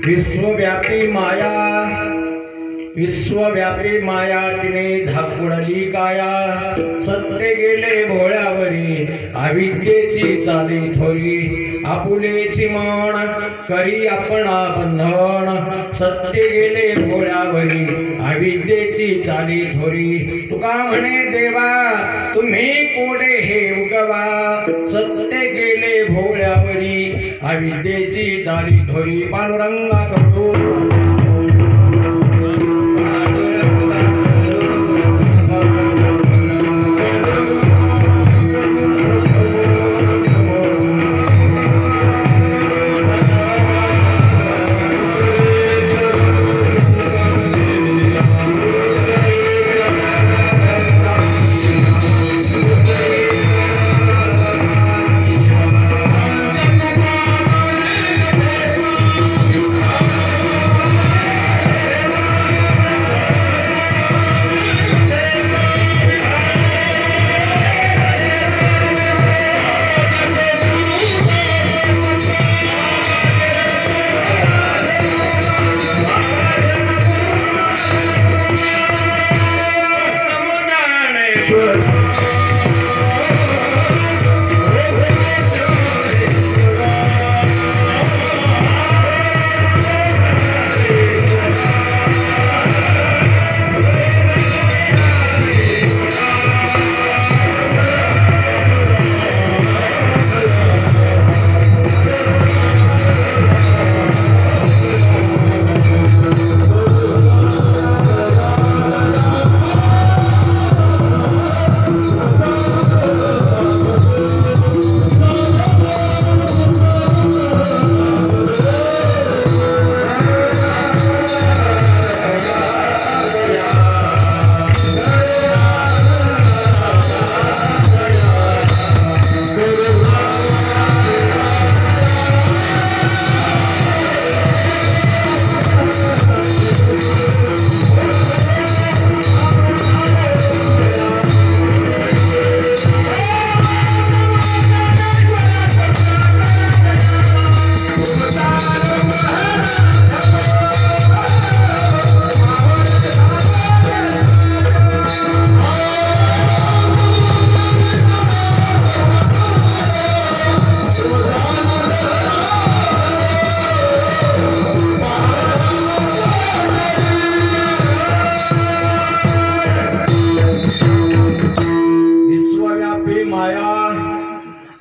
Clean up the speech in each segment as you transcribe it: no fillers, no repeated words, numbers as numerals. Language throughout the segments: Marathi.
विश्वव्यापी माया विश्वव्यापी माया तिने झाकुळली काया सत्य गेले भोळ्यावरी अविद्येची चाली थोरी आपुलेची मन करी आपणा बंधन सत्य गेले भोळ्यावरी अविद्येची चाली थोरी तुका म्हणे देवा तुम्ही कोडे हे उगवा सत्य गेले भोळ्यावरी अविद्येची चाली थोरी पांडुरंगा करू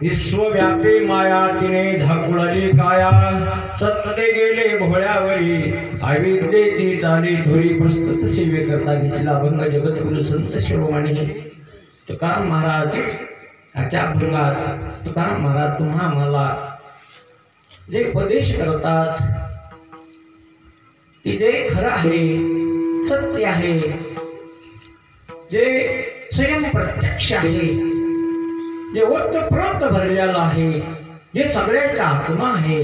विश्वव्यापी माया तिने झाकुळली काया सत्य गेले भोळ्यावरी अविद्येची चाली थोरी पुस्तक सेवे करता घेतला अभंग जगद्गुरु संत शिरोमणी तुकाराम महाराज आजच्या अभंगात तुकाराम महाराज तुम्हा मला जे उपदेश करतात की जे खरं आहे सत्य आहे जे स्वयं प्रत्यक्ष आहे जे ओतप्रोत भरलेलं आहे जे सगळ्याचा आत्मा आहे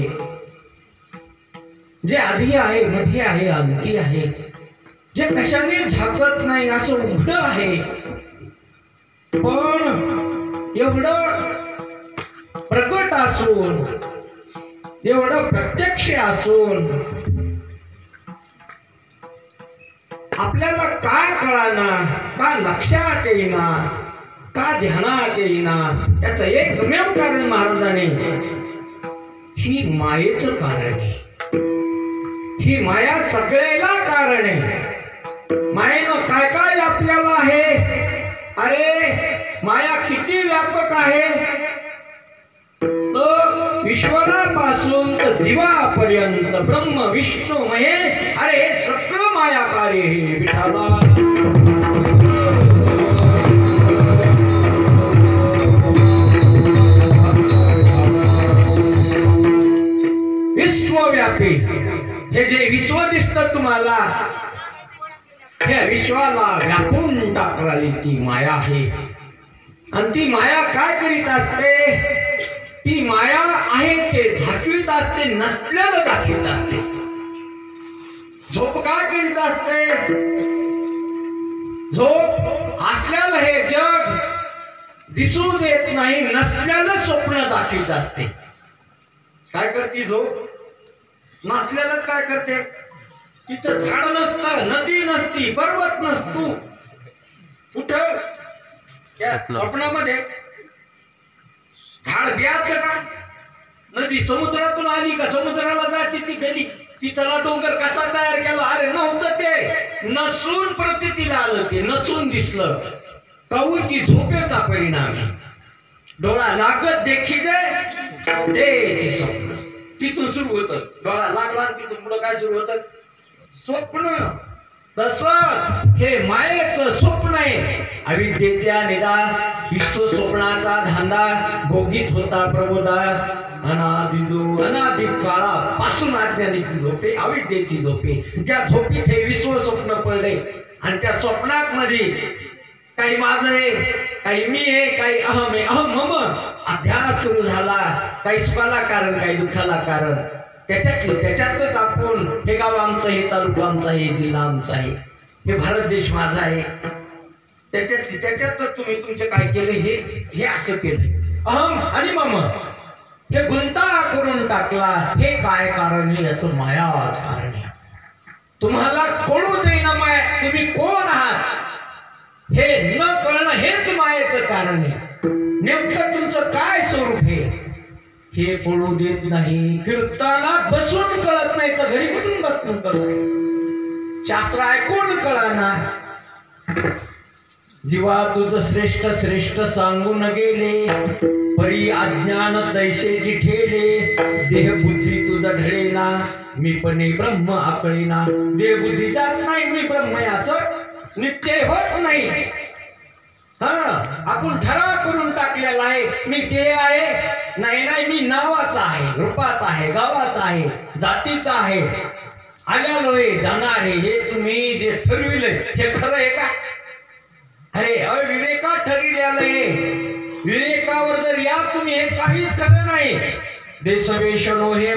जे आधी आहे मध्ये आहे अंती आहे जे कशाने झाकत नाही असं उघड आहे पण एवढं प्रकट असून एवढं प्रत्यक्ष असून आपल्याला काय कळाना का लक्षात येईना का ध्यानात येईना त्याचं एकमेव कारण महाराजांनी ही मायेचं कारण आहे ही माया सगळ्याला कारण आहे मायेनं काय काय आपल्याला आहे अरे माया किती व्यापक आहे तो ईश्वरापासून तर जीवापर्यंत ब्रह्म विष्णू महेश अरे हे सगळं मायाकारी हे विठाला विश्वव्यापी हे जे विश्व दिसतं तुम्हाला हे विश्वाला व्यापून टाकणारी ती माया आहे आणि ती माया काय करीत असते ती माया आहे ते झाकवीत असते नसल्याला दाखवित असते झोप काय करीत असते झोप असल्याला हे जग दिसू देत नाही नसल्याला स्वप्न दाखवित असते काय करते झोप नसलेलंच काय करते? तिथं झाड नसतं, नदी नसती, पर्वत नसतो, कुठं त्या स्वप्नामध्ये झाड बियाचं का? नदी समुद्रातून आली का? समुद्राला जायची ती गेली. तिथला डोंगर कसा तयार केला? अरे नव्हतं ते, नसून प्रतीला आलं, ते नसून दिसलं. कवूची झोपेचा परिणाम. डोळा लागत देखीचे तेचे स्वप्न. तिथून सुरू होतं. डोळा लागला आणि तिथून पुढं काय सुरू होतं? स्वप्न. तसं हे मायेचं स्वप्न आहे. अविद्येच्या निदा विश्व स्वप्नाचा धांदा भोगीत होता प्रबोधा. अनादि काळापासून अज्ञानाची झोपे, अविद्येची झोपे. ज्या झोपीत हे विश्व स्वप्न पडले आणि त्या स्वप्नात मध्ये काही माझं आहे, काही मी आहे, काही अहम आहे. अहम मम अध्यास सुरू झाला. काही सुखाला कारण, काही दुःखाला कारण. त्याच्यातच आपण हे गाव आमचं, हे तालुका आमचा आहे, जिल्हा आमचा आहे, हे भारत देश माझा आहे. त्याच्यातच तुम्ही तुमचं काय केलं, हे असं केलं. अहम आणि मम हे गुंता करून टाकला. हे काय कारण आहे? याचं माया कारण आहे. तुम्हाला कळू देईना माया तुम्ही कोण आहात हे न कळणं हेच मायेचं कारण आहे. नेमकं तुमचं काय स्वरूप हे कळू देत नाही. कीर्तना बसून कळत नाही तर घरी कुठून बसून कळत? शास्त्र ऐकून कळना. जीवा तुझं श्रेष्ठ श्रेष्ठ सांगून गेले, परी अज्ञान दैसेची ठेले. देह बुद्धी तुझा ढळेना, मी पणे ब्रह्म आकळेना. देह बुद्धी जात नाही, मी ब्रह्म असं निश्चय होत नाही. आपण ठराव करून टाकलेला आहे, मी ते आहे. नाही, मी नावाचा आहे, रूपाचा आहे, गावाचा आहे, जातीचा आहे, आल्यालो आहे, जाणार आहे. हे तुम्ही जे ठरविलंय हे खरं आहे का? अरे अविवेका ठरविलेलं आहे. विवेकावर जर या तुम्ही, हे काहीच खरं नाही. देशवेशनो हे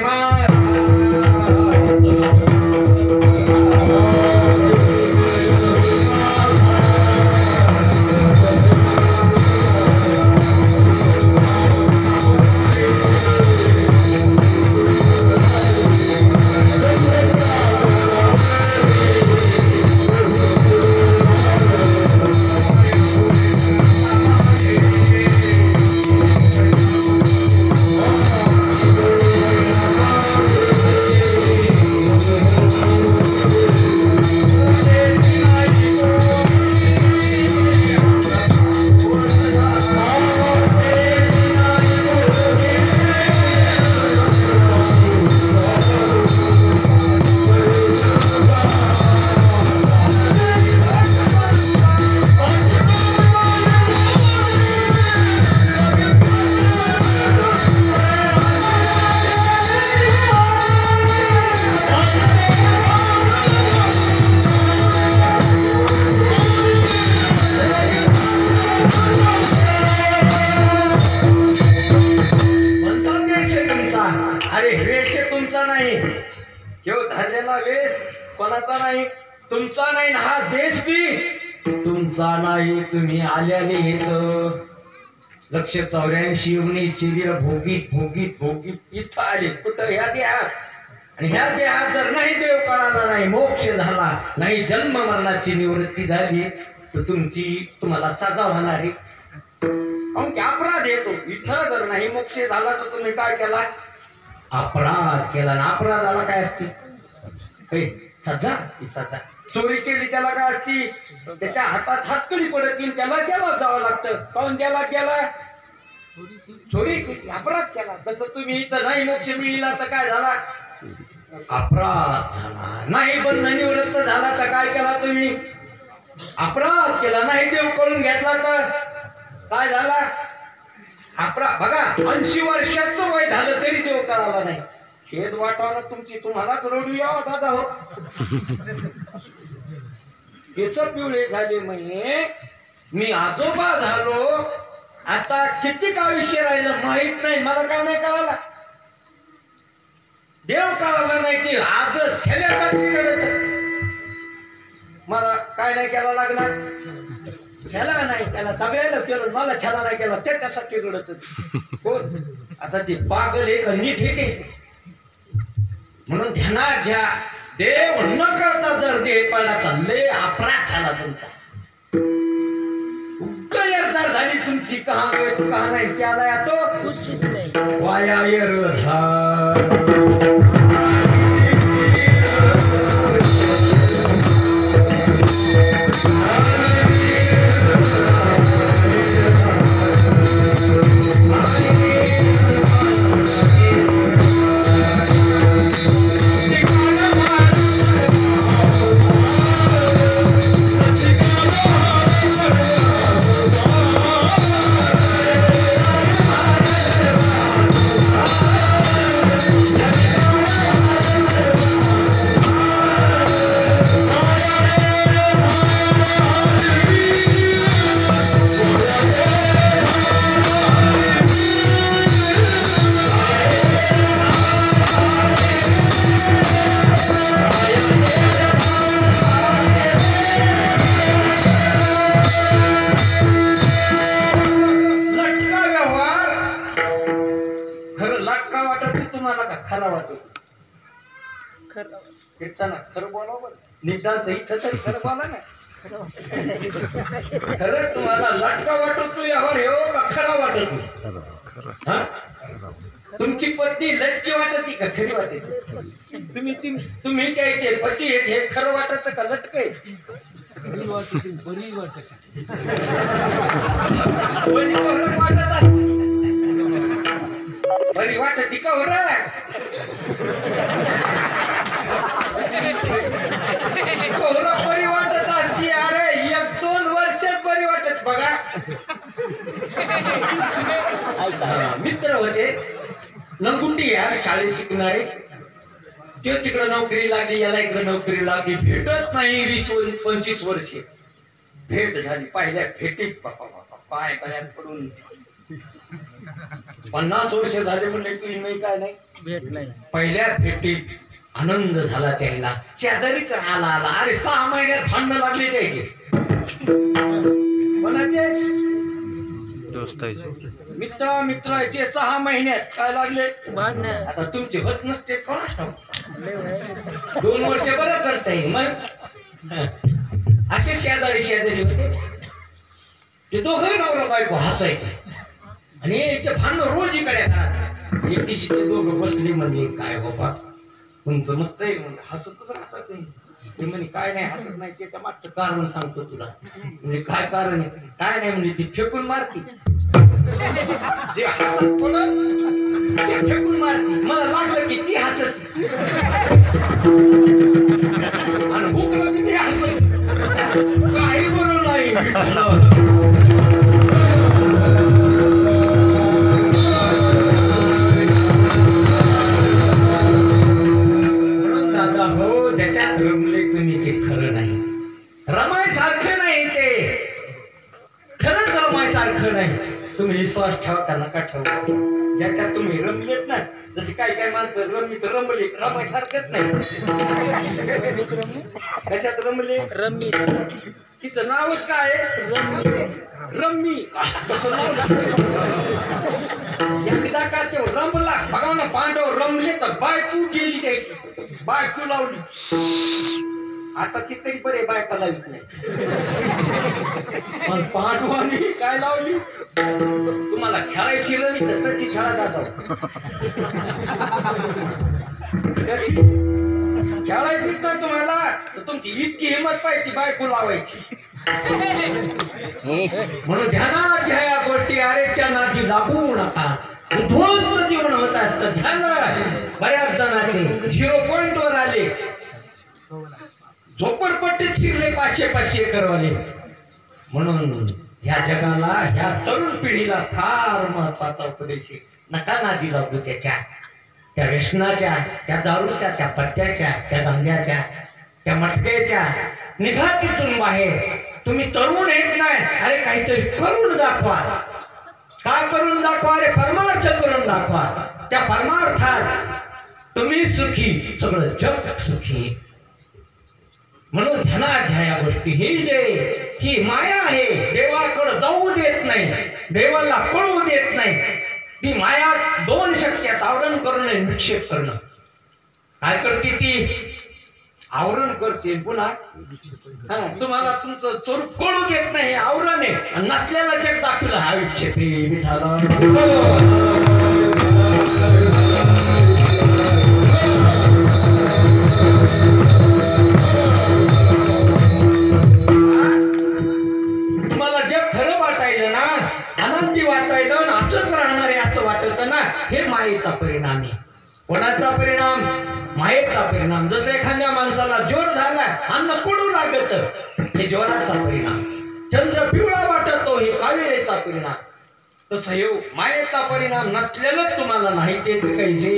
तुमचा नाही, हा देश बी तुमचा नाही. तुम्ही आल्याने येत. 184 शिबिर भोगीत भोगीत भोगीत इथं आले. कुठं? ह्या देहात. आणि ह्या देहात जर नाही देव कळाला नाही, मोक्ष झाला नाही, जन्म मरणाची निवृत्ती झाली तर तुम्हाला सजा होणार आहे. अपराध येतो. इथं जर नाही मोक्ष झाला तर तुम्ही काय केला? अपराध केला. ना अपराधाला काय असते? सजा असते. सजा. चोरी केली त्याला काय असती? त्याच्या हातात हातकडी पडत, त्याला जेलात जावं लागतं. काऊन जेलात गेला? चोरी केली, अपराध केला. तसं तुम्ही इथं नाही मोक्ष मिळला तर काय झाला? अपराध झाला. नाही बंध निवृत्त झाला तर काय केला तुम्ही? अपराध केला. नाही देव कळून घेतला तर काय झाला? अपराध. बघा 80 वर्षाचं वय झालं तरी देव कळाला नाही. खेद वाटावं तुमची, तुम्हालाच रडू यावं दादा हो. केस पिवळे झाले म्हणे, मी आजोबा झालो, आता किती आयुष्य राहिलं माहित नाही. मला काय नाही कळाला? देव कळाला नाही ते आज छेल्यासाठी रडत. मला काय नाही केला लागणार? छेला नाही त्याला, सगळ्याला केलं, मला छेला नाही केला त्याच्यासाठी रडत. कोण? आता ते पागल आहे का नीट हे? म्हणून ध्यानात घ्या, देव न कळता जर देह पडला तर लय अपराध झाला तुमचा. गैरदार झाली तुमची. कहा गए तू कहा नाही त्याला येतो वाया येर झाला. खरं बोलावं निदान इथं तरी खरं बोला ना. खरं तुम्हाला लटका वाटतो यावर येऊ का खरा वाटत? तुमची पत्नी लटकी वाटती का खरी वाटते? तुम्ही कायचे पती हे खरं वाटत का लटकय? बरी वाटत बरी वाटती का हो बरी वाटत असती. अरे 1-2 वर्षात बरी वाटत. बघा मित्र होते लंगुंडी यार शाळेत शिकणारे. ते तिकडे नोकरी लागली, याला इकडे नोकरी लागली. भेटत नाही 20-25 वर्षे. भेट झाली पहिल्या भेटीत पाय पायात पडून 50 वर्ष झाले म्हणले तुझी नाही काय नाही भेट नाही. पहिल्या भेटीत आनंद झाला त्याला. शेजारीच राहिला आला. अरे 6 महिन्यात भांडणं लागले त्याचे. कोणाचे? मित्राचे 6 महिन्यात काय लागले भांडणं. आता तुमचे होत नसते कोण 2 वर्ष बरं करता येईल. मग असे शेजारी होते. ते दोघं नवरा बायको हसायचे आणि याचे भांडण रोज इकडे घरात. एक दिवशी ते दोघं बसले म्हणजे काय बाबा तुमचं मस्त आहे म्हणजे हसतच राहतात. ते म्हणे काय नाही हसत नाही त्याच्या मागचं कारण सांगतो तुला. म्हणजे काय कारण आहे? काय नाही म्हणजे ती फेकून मारती. जे हसत पडत ते फेकून मारती. मला लागलं की ती हसत आणि भूक लागली ती हसत. काही बरोबर नाही. त्याच्यात रमले तुम्ही ते खरं नाही. रमायसारखं नाही ते. खरंच रमायसारखं नाही. तुम्ही विश्वास ठेवा का नका ठेवा. ज्याच्यात तुम्ही रमलेत ना जसे काही माणसं रमली तर रमले रमायसारखंच नाही. कशात रमले? रम्मी. तिचं नावच काय रम्मी. कसं नाव एकदा का ते रमला बघा ना. पांडव रमले तर बायको गेली त्याची. बायको लावली. आता ती तरी बरे बायका लावित नाही. पण पांडवांनी काय लावली? तुम्हाला खेळायची रवी तर तशी खेळा जातो. कशी खेळायची ना तुम्हाला तर तुमची इतकी हिंमत पाहिजे बायको लावायची. म्हणून ध्यानात घ्या या गोष्टी. अरेच्या नादी लागू नका. उद्ध्वस्त जीवन होत असतं. झालं बऱ्याच जणांचे 0 पॉइंटवर आले. झोपडपट्टीत शिरले 500-500 एकरवाले. म्हणून ह्या जगाला ह्या तरुण पिढीला फार महत्वाचा उपदेश आहे. नका नादी लागू त्या व्यसनाच्या, त्या दारूच्या, त्या पट्ट्याच्या, त्या दांड्याच्या, त्या मटक्याच्या. निघा तिथून बाहेर. तुम्ही तरुण येत नाही. अरे काहीतरी करून दाखवा. काय करून दाखवा? अरे परमार्थ करून दाखवा. त्या परमार्थात तुम्ही सुखी, सगळं जग सुखी. म्हणून ध्यानात घ्या या गोष्टी. ही माया आहे. देवाकडे जाऊ देत नाही. देवाला कळू देत नाही. ती माया 2 शक्त्यात आवरण करणं, निक्षेप करणं. काय करते ती? आवरण करते पुन्हा तुम्हाला तुमचं स्वरूप कळू देत नाही. आवरण आहे. नसल्याला जग दाखवलं हा विक्षेपी विठाला. तुम्हाला जग खरं वाटायलं ना, आनंदी वाटायलं, असंच राहणार आहे असं वाटत ना, हे मायेचा परिणाम आहे. कोणाचा परिणाम? मायेचा परिणाम. जसं एखाद्या माणसाला ज्वर झाला, अन्न कडू लागत, हे ज्वराचा परिणाम. चंद्र पिवळा वाटतो, हे कावेरीचा परिणाम. तसं हे मायेचा परिणाम. नसलेलं तुम्हाला नाही तेच कैसे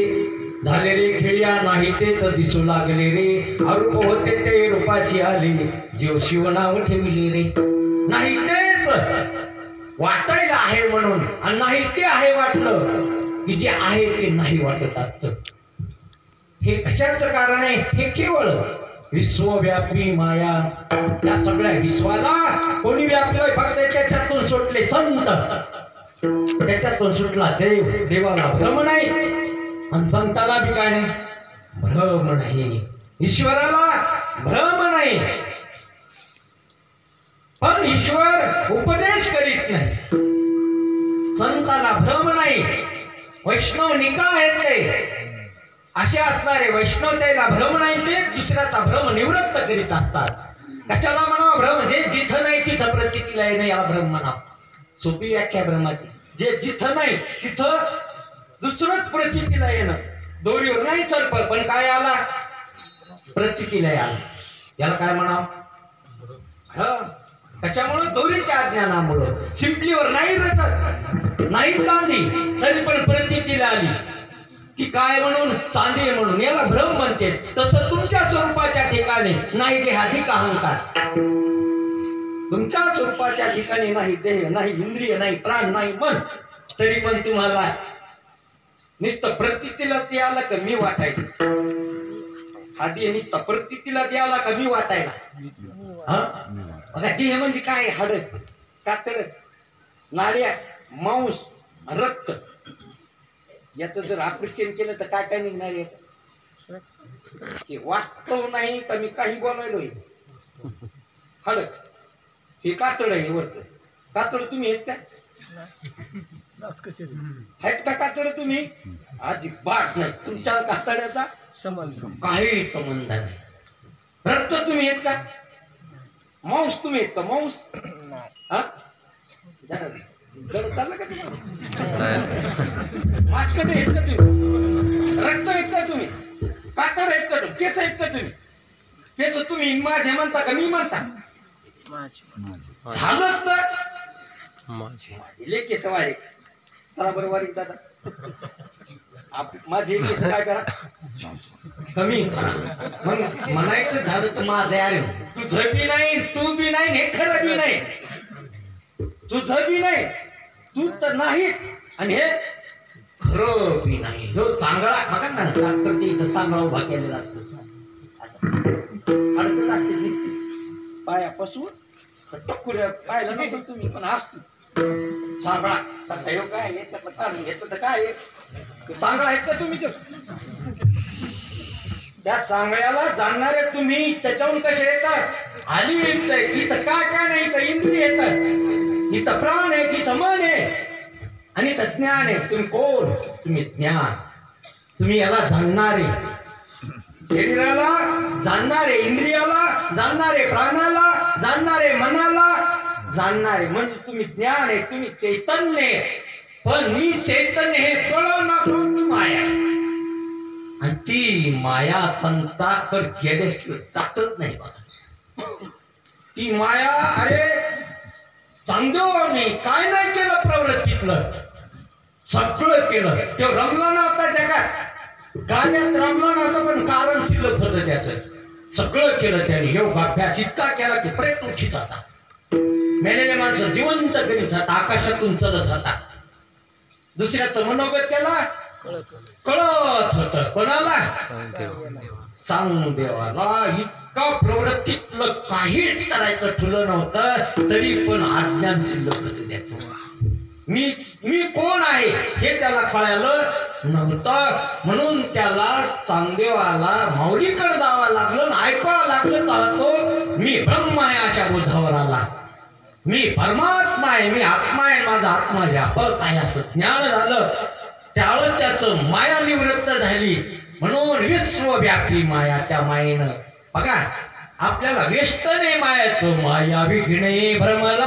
झाले रे खेळ्या, नाही तेच दिसू लागले रे. अरूप होते ते रूपाशी आले, जीव शिवनाव ठेवले रे. नाही तेच वाटायला आहे म्हणून, आणि नाही ते आहे वाटलं की जे आहे ते नाही वाटत असत. हे कशाचं कारण आहे? हे केवळ विश्वव्यापी माया. त्या सगळ्या विश्वाला कोणी व्यापलं? फक्त त्याच्यातून सुटले संत. त्याच्यातून सुटला देव. देवाला भ्रम नाही आणि संताला बी काय नाही? भ्रम नाही. ईश्वराला भ्रम नाही. पण ईश्वर उपदेश करीत नाही. संताला भ्रम नाही. वैष्णव निका आहेत ते असे असणारे वैष्णव, त्याला भ्रम नाही. ते दुसऱ्याचा भ्रम निवृत्त करीत असतात. कशाला म्हणावं भ्रम? जे जिथं नाही तिथं प्रचितीला येणं, याला भ्रम म्हणा. सोपी व्याख्या भ्रमाची. जे जिथं नाही तिथं दुसरंच प्रचितीला येणं. दोरीवर नाही सर्प, पण काय आला? प्रचितीला आला. याला काय म्हणावं? कशामुळं? दोरीच्या अज्ञानामुळं. शिंपलीवर नाही रचत, नाही चांदी, तरी पण प्रचितीला आली की काय म्हणून? चांदी म्हणून. याला भ्रम म्हणते. तसं तुमच्या स्वरूपाच्या ठिकाणी नाही देहाधिक अहंकार. तुमच्या स्वरूपाच्या ठिकाणी नाही देह, नाही इंद्रिय, नाही प्राण, नाही मन, तरी पण तुम्हाला नुसतं प्रचितीला ते आलं का मी वाटायचं. हा देह नुसतं प्रचितीला ते आला का मी वाटायला. बघा देह म्हणजे काय? हाड, कातड, नाड्या, मांस, रक्त. याचं जर ऑपरेशन केलं तर काय काय निघणार? याचं हे वास्तव नाही का मी काही बोलायलोय. हाड हे कातड आहे. वरचं कातड तुम्ही आहेत का? आहेत का कातड तुम्ही? अजिबात नाही. तुमच्या कातड्याचा काही संबंध नाही. रक्त तुम्ही आहेत का? मांस तुम्ही आहेत का? मांस जड चाललं का तुम्हाला? मासकडे आहेत का तुम्ही? रक्त आहेत का तुम्ही? कातड आहेत का तुम्ही? केस आहेत का तुम्ही? केस तुम्ही माझे म्हणता का मी म्हणता? झालं तर केस वाढे. चला बरं वारीक दादा, माझे केस काय करा? कमी. मग म्हणायचं झालं तर माझं यार तुझं बी नाही, तू बी नाही, हे खरं बी नाही. तुझं बी नाही, तू तर नाहीच, आणि हे खरं बी नाही. जो सांगळा बघा ना, डॉक्टरच्या इथं सांगळा उभा केलेला असतो. अडकत असते दिसते पायापासून टक्कुऱ्या पाहिलं नसेल तुम्ही, पण असतो सांगळा. तसा योग काय? याच्यातलं काढून घेतलं तर काय? सांगळा आहेत का तुम्ही? त्या सांगळ्याला जाणणारे तुम्ही त्याच्याहून कसे येतात? आली येत. इथं काय काय नाही? इथं इंद्रिय येतात, इथं प्राण आहे, इथं मन आहे, आणि इथं ज्ञान आहे. तुम्ही कोण? तुम्ही ज्ञान. तुम्ही याला जाणणारे, शरीराला जाणणारे, इंद्रियाला जाणणारे, प्राणाला जाणणारे, मनाला जाणणारे, म्हणजे तुम्ही ज्ञान आहे, तुम्ही चैतन्य. पण मी चैतन्य हे कळव ना कळून माया, आणि ती माया संताकर गेल्याशिवाय जातच नाही. बघा ती माया. अरे चांगदेवाने काय नाही केलं प्रवृत्तीतलं, सगळं केलं. ते रमला नव्हता जगात, गाण्यात रमला नव्हता, पण कारण शिल्लक होतं त्याचं. सगळं केलं त्याने. योगाभ्यास इतका केला की प्रेत उठीत होता, मेलेले माणसं जिवंत करीत होता, आकाशातून चलत होता. दुसऱ्याचं मनोगत त्याला कळत होत. कोणाला? चांगदेवाला. इतका प्रवृत्तीतलं काही करायचं ठुलं नव्हतं, तरी पण अज्ञान शिल्लक होतं त्याचं. मी कोण आहे हे त्याला कळालं नव्हतं, म्हणून त्याला चांगदेवाला माऊलीकडे जावं लागलं, ऐकावं लागलं. तर तो मी ब्रह्म आहे अशा बोधावर आला. मी परमात्मा आहे, मी आत्मा आहे, माझा आत्मा व्यापक आहे असं ज्ञान झालं. त्यावेळेस त्याचं माया निवृत्त झाली. म्हणून विश्वव्यापी माया त्या मायेनं बघा आपल्याला व्यस्त नाही मायाचं. माया विघ्ने भ्रमला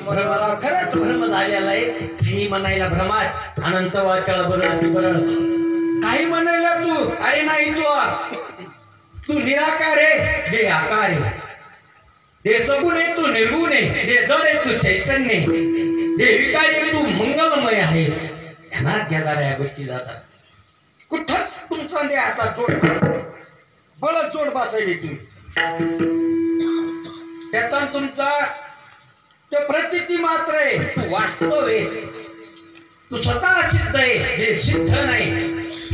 भ्रमाला खरंच भ्रम झालेला आहे. काही म्हणायला भ्रमात अनंत वाचाळ बरं काही म्हणायला तू अरे नाही तू निराकार आहे, जे आकार आहे, ते सगुण आहे, तू निर्गुण आहे, जे जड आहे तू चैतन्य आहे, जे विकारी आहे तू मंगलमय आहे. ध्यानात घेणाऱ्या या गोष्टी जातात. कुठंच तुमचा देहाचा जोड बळच जोड बसायली तुम्ही. त्याचा तुमचा तो प्रतीती मात्र आहे, तू वास्तव आहे, तू स्वतः सिद्ध आहे, जे सिद्ध नाही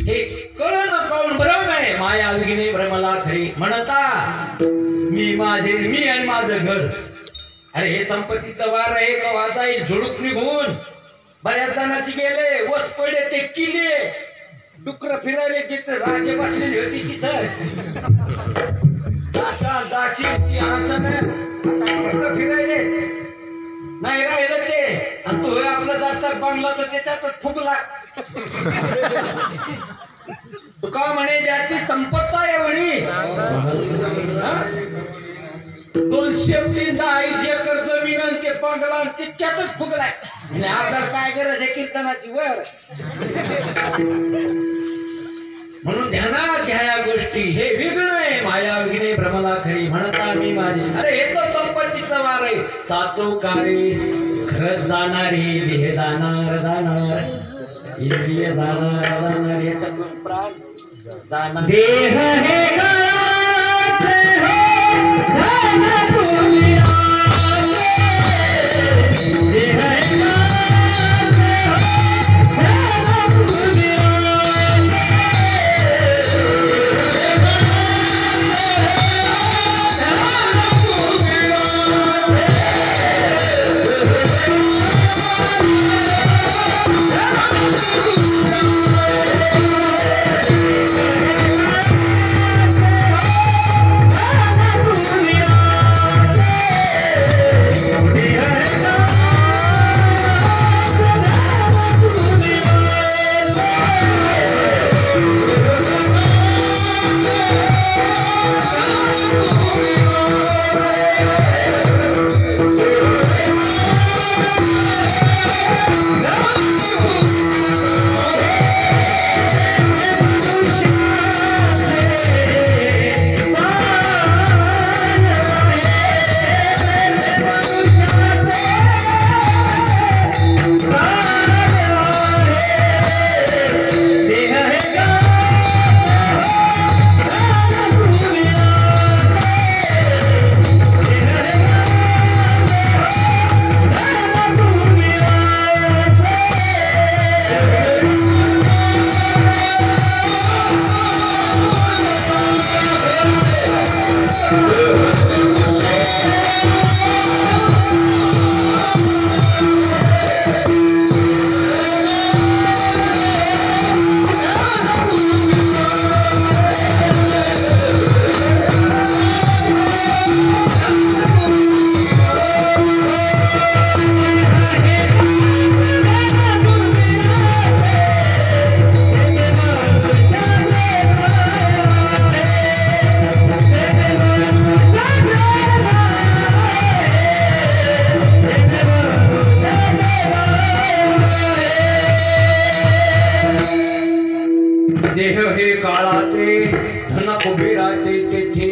हे कळून कळून भ्रम आहे. माया विघ्ने भ्रमला खरी म्हणता मी माझे मी आणि माझं घर. अरे हे संपत्तीचं वार आहे का वाजाईल झुडूक निघून. बऱ्याच जणांची गेले वस पडले ते किल्ले डुकर फिरायले जिथं राजे बसलेली होती तिथं फिरायले नाही राहिलं ते. आणि तो आपला जास्त बांगला तर त्याच्यातच फुगला. तुका म्हणे ज्याची संपत्ता एवढी 230 एकर जमीन आणि ते बांगला तितक्यातच फुगलाय. आणि आपल्याला काय गरज आहे कीर्तनाची वर. म्हणून ध्यानात घ्या या गोष्टी. हे वेगळं आहे. माया विघ्ने भ्रमला खरी म्हणता मी माझी. अरे हे तर संपत्तीचं वार आहे. साचो कारे खरंच जाणारी देह जाणार इंद्रिय जाणार याच्यातून प्राण जाणार. देह हे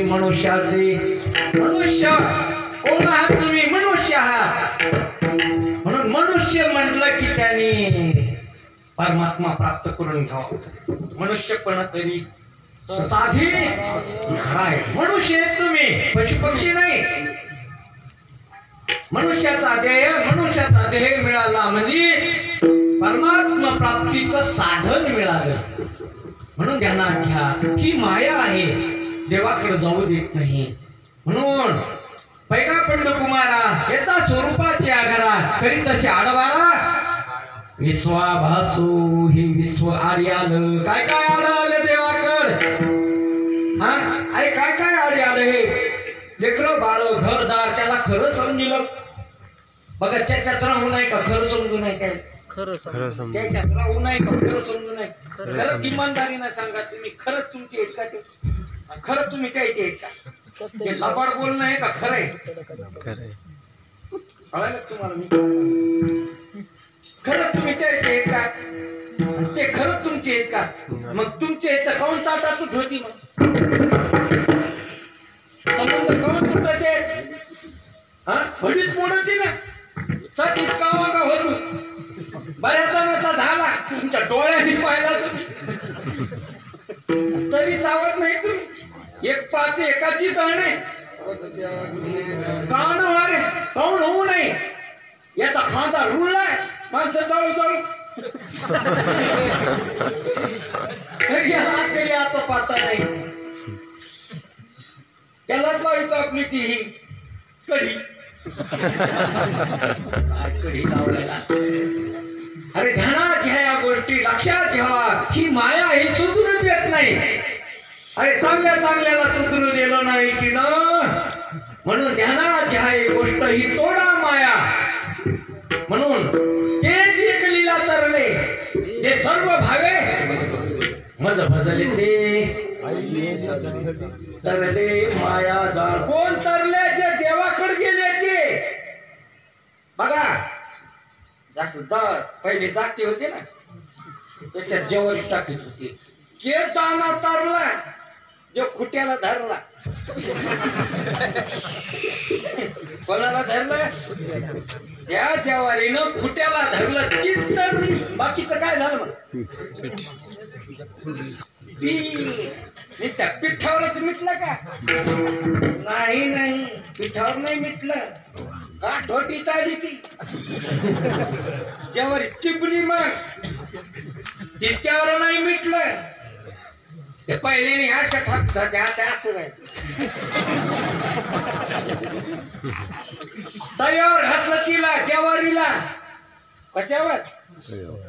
मनुष्याचे मनुष्य कोण आहात तुम्ही मनुष्य आहात म्हणून मनुष्य म्हटलं की त्यांनी परमात्मा प्राप्त करून घ्यावा मनुष्यपण तरी साधी नारायण मनुष्य तुम्ही पशु पक्षी नाही मनुष्याचा देह मिळाला म्हणजे परमात्मा प्राप्तीचं साधन मिळालं म्हणून ध्यानात घ्या ही माया आहे देवाकडे जाऊ देत नाही म्हणून पैगा पंड कुमारा येता स्वरूपाचे आगारा करी तसे आडवारा विश्वाभासू ही विश्व आर्याल काय काय आलं देवाकड हा अरे काय काय आले आलं हे लेकरं बाळ घरदार त्याला खरं समजलं बघा त्याच्यात राहू नाही का खरं समजू नाही काय खरं त्याच्यात राहू नाही का खरं समजू नाही खरंच इमानदारीनं सांगा तुम्ही खरंच तुमची आहेत का ते खरं तुम्ही कायचे आहेत का ते लबाड बोलणं आहे का खरं आहे कळालं तुम्हाला मी खरंच तुम्ही कायचे आहेत का ते खरंच तुमचे आहेत का मग तुमचे आहेत तर काऊन ताटातूट होती मग संबंध काऊन तुटते हा थोडीच मोडती ना चटीच कावा का होतो बऱ्याच जणांचा झाला तुमच्या डोळ्यांनी पाहिला तुम्ही तरी सावध नाही तुम्ही एक पाते एकाची कळणे कान वारे काऊन होऊ नये याचा खांदा रुळलाय माणसं चालू चालू तरी याचा पाता नाही त्याला लावतो आपली ती ही कढी कढी लावलेला अरे ध्यानात घ्या या गोष्टी लक्षात ठेवा ही माया ही सुधरून येत नाही अरे चांगल्या चांगल्याला सुधरू दिलं नाही की न म्हणून ध्यानात घ्या ही गोष्ट ही तोडा माया म्हणून तेच एक लीला तरले जे सर्व भावे मज भजले ते तरले माया जाळ कोण तरले जे देवाकडे गेले ते बघा जास्त पहिले जागते होते ना त्याच्यात जेवण टाकीत होते कीर्ताना तरला जो खुट्याला धरला कोणाला धरलं त्या जेवारीनं खुट्याला धरलं ती तरली बाकीचं काय झालं मग नुसत्या पिठावरच मिटलं का नाही नाही पिठावर नाही मिटलं का ढोटी चाली ती जेव्हा चिबली मग तितक्यावर नाही मिटलं ते पहिले अशा थापत त्या असं नाही तयावर घातलं तिला जेवारीला कशावर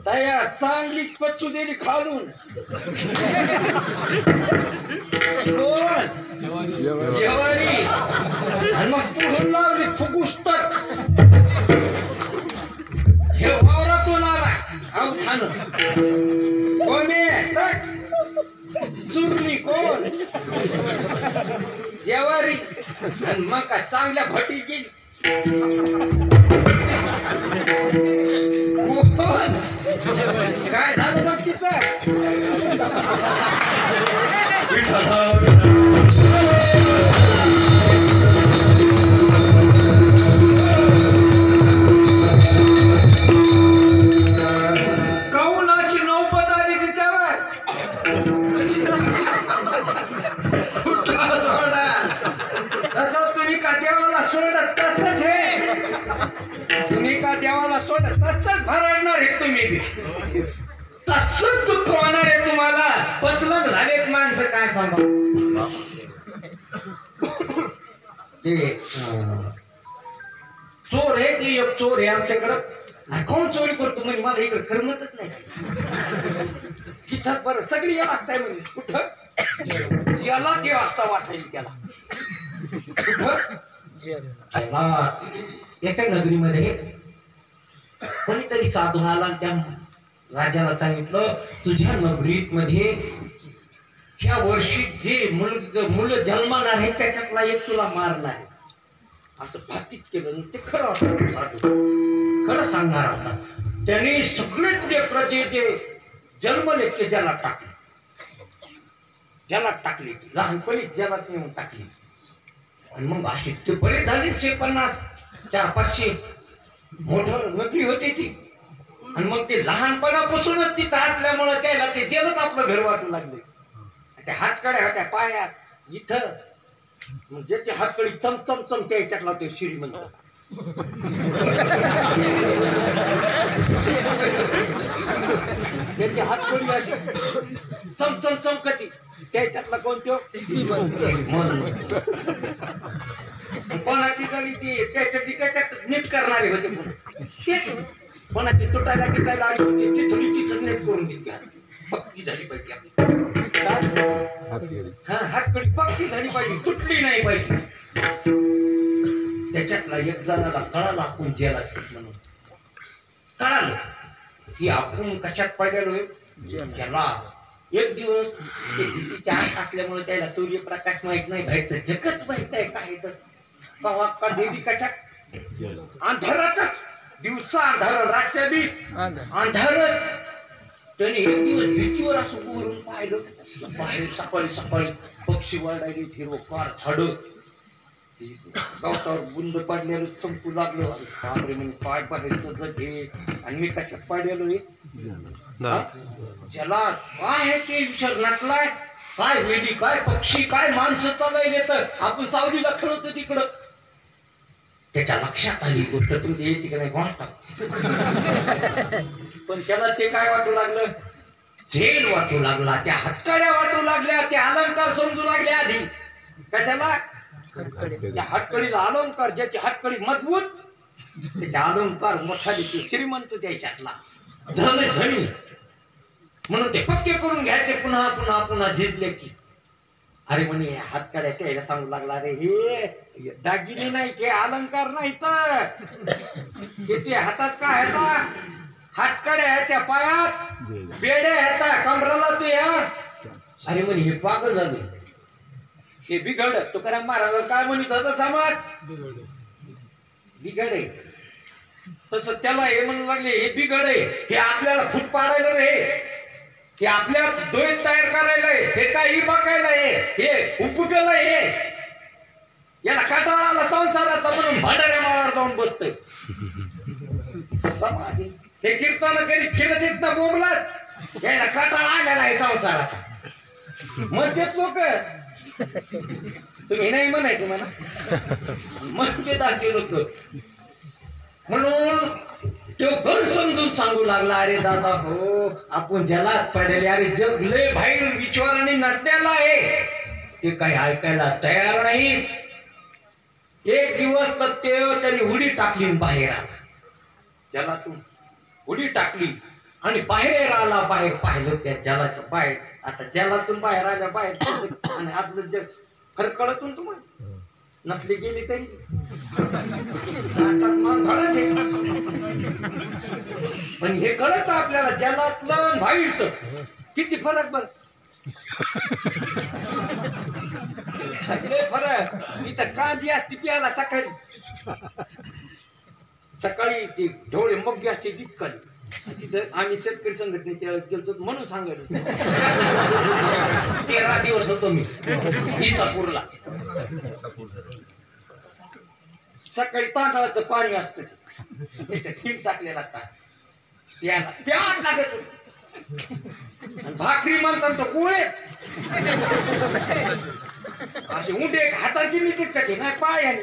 तयार चांगली पच्चू दिली खालून कोण जेवारी आणि मग पुढून लावली फुगुस्तक हे वावरातून आला आऊ खान कोणी चुरली कोण जेवारी आणि मग का चांगल्या भटी गेली काय झालं मग तिचं काऊन अशी नौबत आली तिच्यावर तसं तुम्ही का देवाला सोडत तसंच हे तुम्ही का देवाला सोडत तसंच भरणार आहे तुम्ही तसंच दुःख होणार आहे तुम्हाला पचलन झालेत माणसं काय सांगा ते चोर आहे ते एक चोर आहे आमच्याकडं. कोण चोरी करतो म्हणजे मला इकडे करमतच नाही. तिथं बरं सगळी या असताय म्हणजे कुठं ज्याला ते वाजता वाटायला त्याला एका नगरीमध्ये कोणीतरी साधू आला आणि त्या राजाला सांगितलं तुझ्या नगरीत मध्ये ह्या वर्षी जे मुलं जन्मणार आहे त्याच्यातला एक तुला मारला आहे असं भाकीत केलं. ते खरं असतं साधू खरं सांगणार होता. त्यांनी सगळेच जे प्रजेचे जन्मले ते जलात टाकले लहानपणी जलात नेऊन टाकली. आणि मग अशी ते बरेच झाले 150 400-500 मोठं नगरी होती ती. आणि मग ते लहानपणापासूनच तिथं असल्यामुळं त्याला ते जेलच आपलं घर वाटू लागले. त्या हातकड्या होत्या पायात इथं मग ज्याची हातकडी चमचम चमच्या याच्यातला ते श्रीमंत. त्याची हातकडी अशी चमचम चमकती त्याच्यातला कोणतो कोणाची गली ती त्याच्यात नीट करणारे होते. तेच कोणाची तुटायला गिटायला आली होती ती थोडी तिथं नीट करून दिली. पक्की झाली पाहिजे आपली हातकडी पक्की झाली पाहिजे तुटली नाही पाहिजे. त्याच्यातला एक जणाला कळाला आपण जेलात म्हणून कळालं की आपण कशात पडलेलोय ज्याला. एक दिवस ते भीतीच्या आत असल्यामुळे त्याला सूर्यप्रकाश माहित नाही बाहेरचं जगच माहित आहे काय तर कवा का देवी कशात अंधारातच दिवसा अंधार रातच्या बी अंधारच. त्याने एक दिवस भीतीवर असं उभारून पाहिलं बाहेर सकाळी सकाळी पक्षी वरडायले हिरवगार झाड गवतावर बुंद पडलेलं चमकू लागलं. बापरे म्हणजे पाय बाहेरचं जग हे आणि मी कशात पडलेलो ज्याला काय आहे ते विचार नटलाय काय वेली काय पक्षी काय माणसं चालायले तर आपण सावलीला खेळतो तिकडं. त्याच्या लक्षात आली गोष्ट तुमची यायची का नाही कोणता. पण त्याला ते काय वाटू लागलं झेल वाटू लागला. त्या हातकड्या वाटू लागल्या त्या अलंकार समजू लागले आधी कशाला त्या हातकडीला अलंकार ज्याची हातकडी मजबूत त्याच्या अलंकार मोठा देते श्रीमंत त्याच्यातला धनी म्हणून ते पक्के करून घ्यायचे पुन्हा पुन्हा पुन्हा झेलले की अरे म्हणे हातकड्या त्याला सांगू लागला अरे हे दागिने नाही ते अलंकार नाही तर ते हातात काय येतात हातकड्या आहेत त्या पायात बेड्या आहेत कमराला ते. अरे म्हणे हे पागल झाले हे बिघड. तुकाराम महाराज काय म्हणत होता समाज बिघड आहे तसं त्याला हे म्हणू लागले हे बिघड आहे हे आपल्याला फूट पाडायला रे हे आपल्या द्वैत तयार करायला हे काही बघायला हे उपकेलं हे याला काटाळाला संसाराचा म्हणून भांडाऱ्या माळावर जाऊन बसतोय. हे कीर्तन कधी फिरत येत ना बोंबलात याला काटाळा आलेला आहे संसाराचा. म्हणतेत लोक तुम्ही नाही म्हणायचं मला म्हणतेत असे लोक. म्हणून तो घर समजून सांगू लागला अरे दादा हो आपण जलात पडले अरे जग लय बाहेर विचाराने नटलेला आहे ते काही ऐकायला तयार नाही. एक दिवस तर त्यांनी उडी टाकली बाहेर आला जलातून उडी टाकली आणि बाहेर आला. बाहेर पाहिलं त्या जलाच्या बाहेर आता जलातून बाहेर आल्या बाहेर आणि आपलं जग फरक कळतून तुम्हाला नसली गेली तरी पण हे कळत आपल्याला जलातलं बाहेरचं किती फरक बर फरक. इथं काळजी असते प्यायला सकाळी सकाळी ती ढोळे मग्गी असते तितकाली तिथं आम्ही शेतकरी संघटनेच्या वेळेस गेलो म्हणून सांगायला 13 दिवस होतो मी इसापूरला. सकाळी तांदळाचं पाणी असतं त्याच्यात हिम टाकलेला प्यायला प्याट लागत भाकरी म्हणतात तर पोळेच असे उंडे हाताची निघत का ते नाही पायाने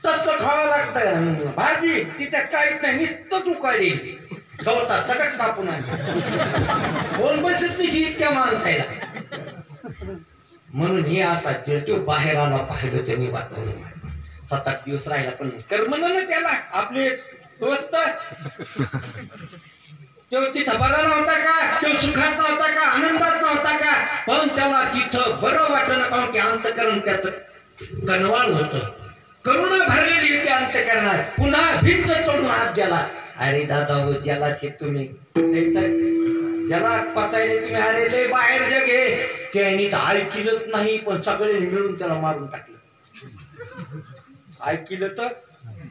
तसं खावं लागतं. भाजी तिच्यात काहीच नाही नुसतंच उकाळी गवतात सगळं कापून कोण बसत नाही इतक्या माणसायला म्हणून हे आता तो बाहेर आला पाहिलं त्यांनी वाटलं 7-8 दिवस राहिला पण कर म्हणलं ना त्याला आपले दोस्त तो तिथं बरा नव्हता का तो सुखात नव्हता का आनंदात नव्हता का पण त्याला तिथं बरं वाटलं कारण की अंतकरण त्याचं कनवाळ होतं करुणा भरलेली होती अंतकरणात पुन्हा भिंत चढून हात गेला अरे दादा हो ज्याला तुम्ही ज्याला पचायले तुम्ही अरे लय बाहेर जग आहे त्यांनी तर ऐकलंच नाही पण सगळे मिळून त्याला मारून टाकलं ऐकलं तर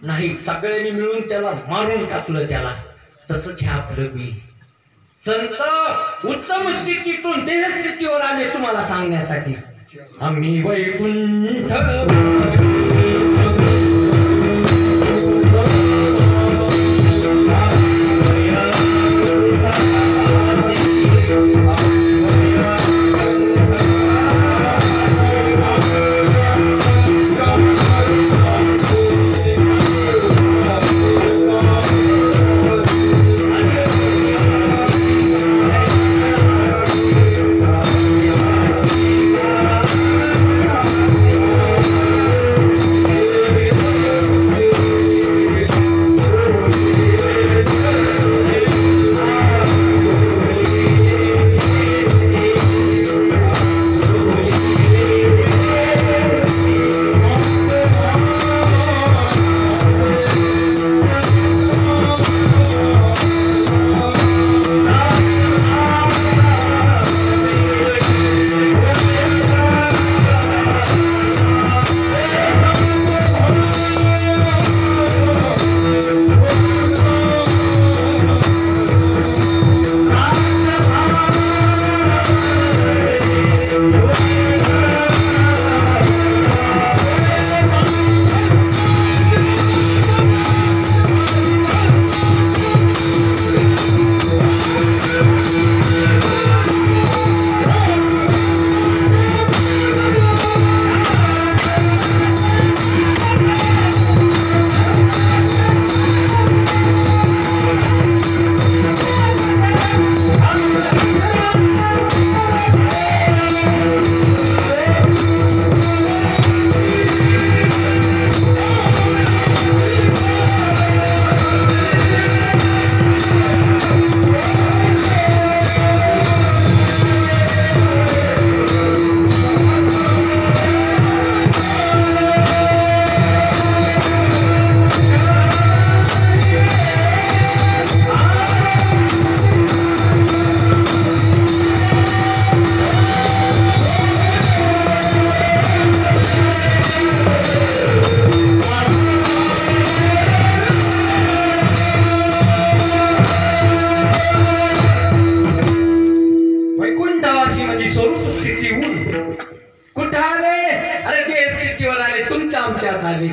नाही सगळ्यांनी मिळून त्याला मारून टाकलं त्याला तसंच हे आपलं बी संत उत्तम स्थितीतून देह स्थितीवर आले तुम्हाला सांगण्यासाठी आम्ही वैकुंठ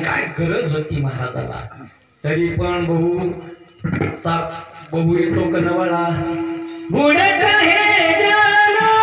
काय गरज होती महाराजाला तरी पण बहु येतो कनवाळा बुडत हे जाना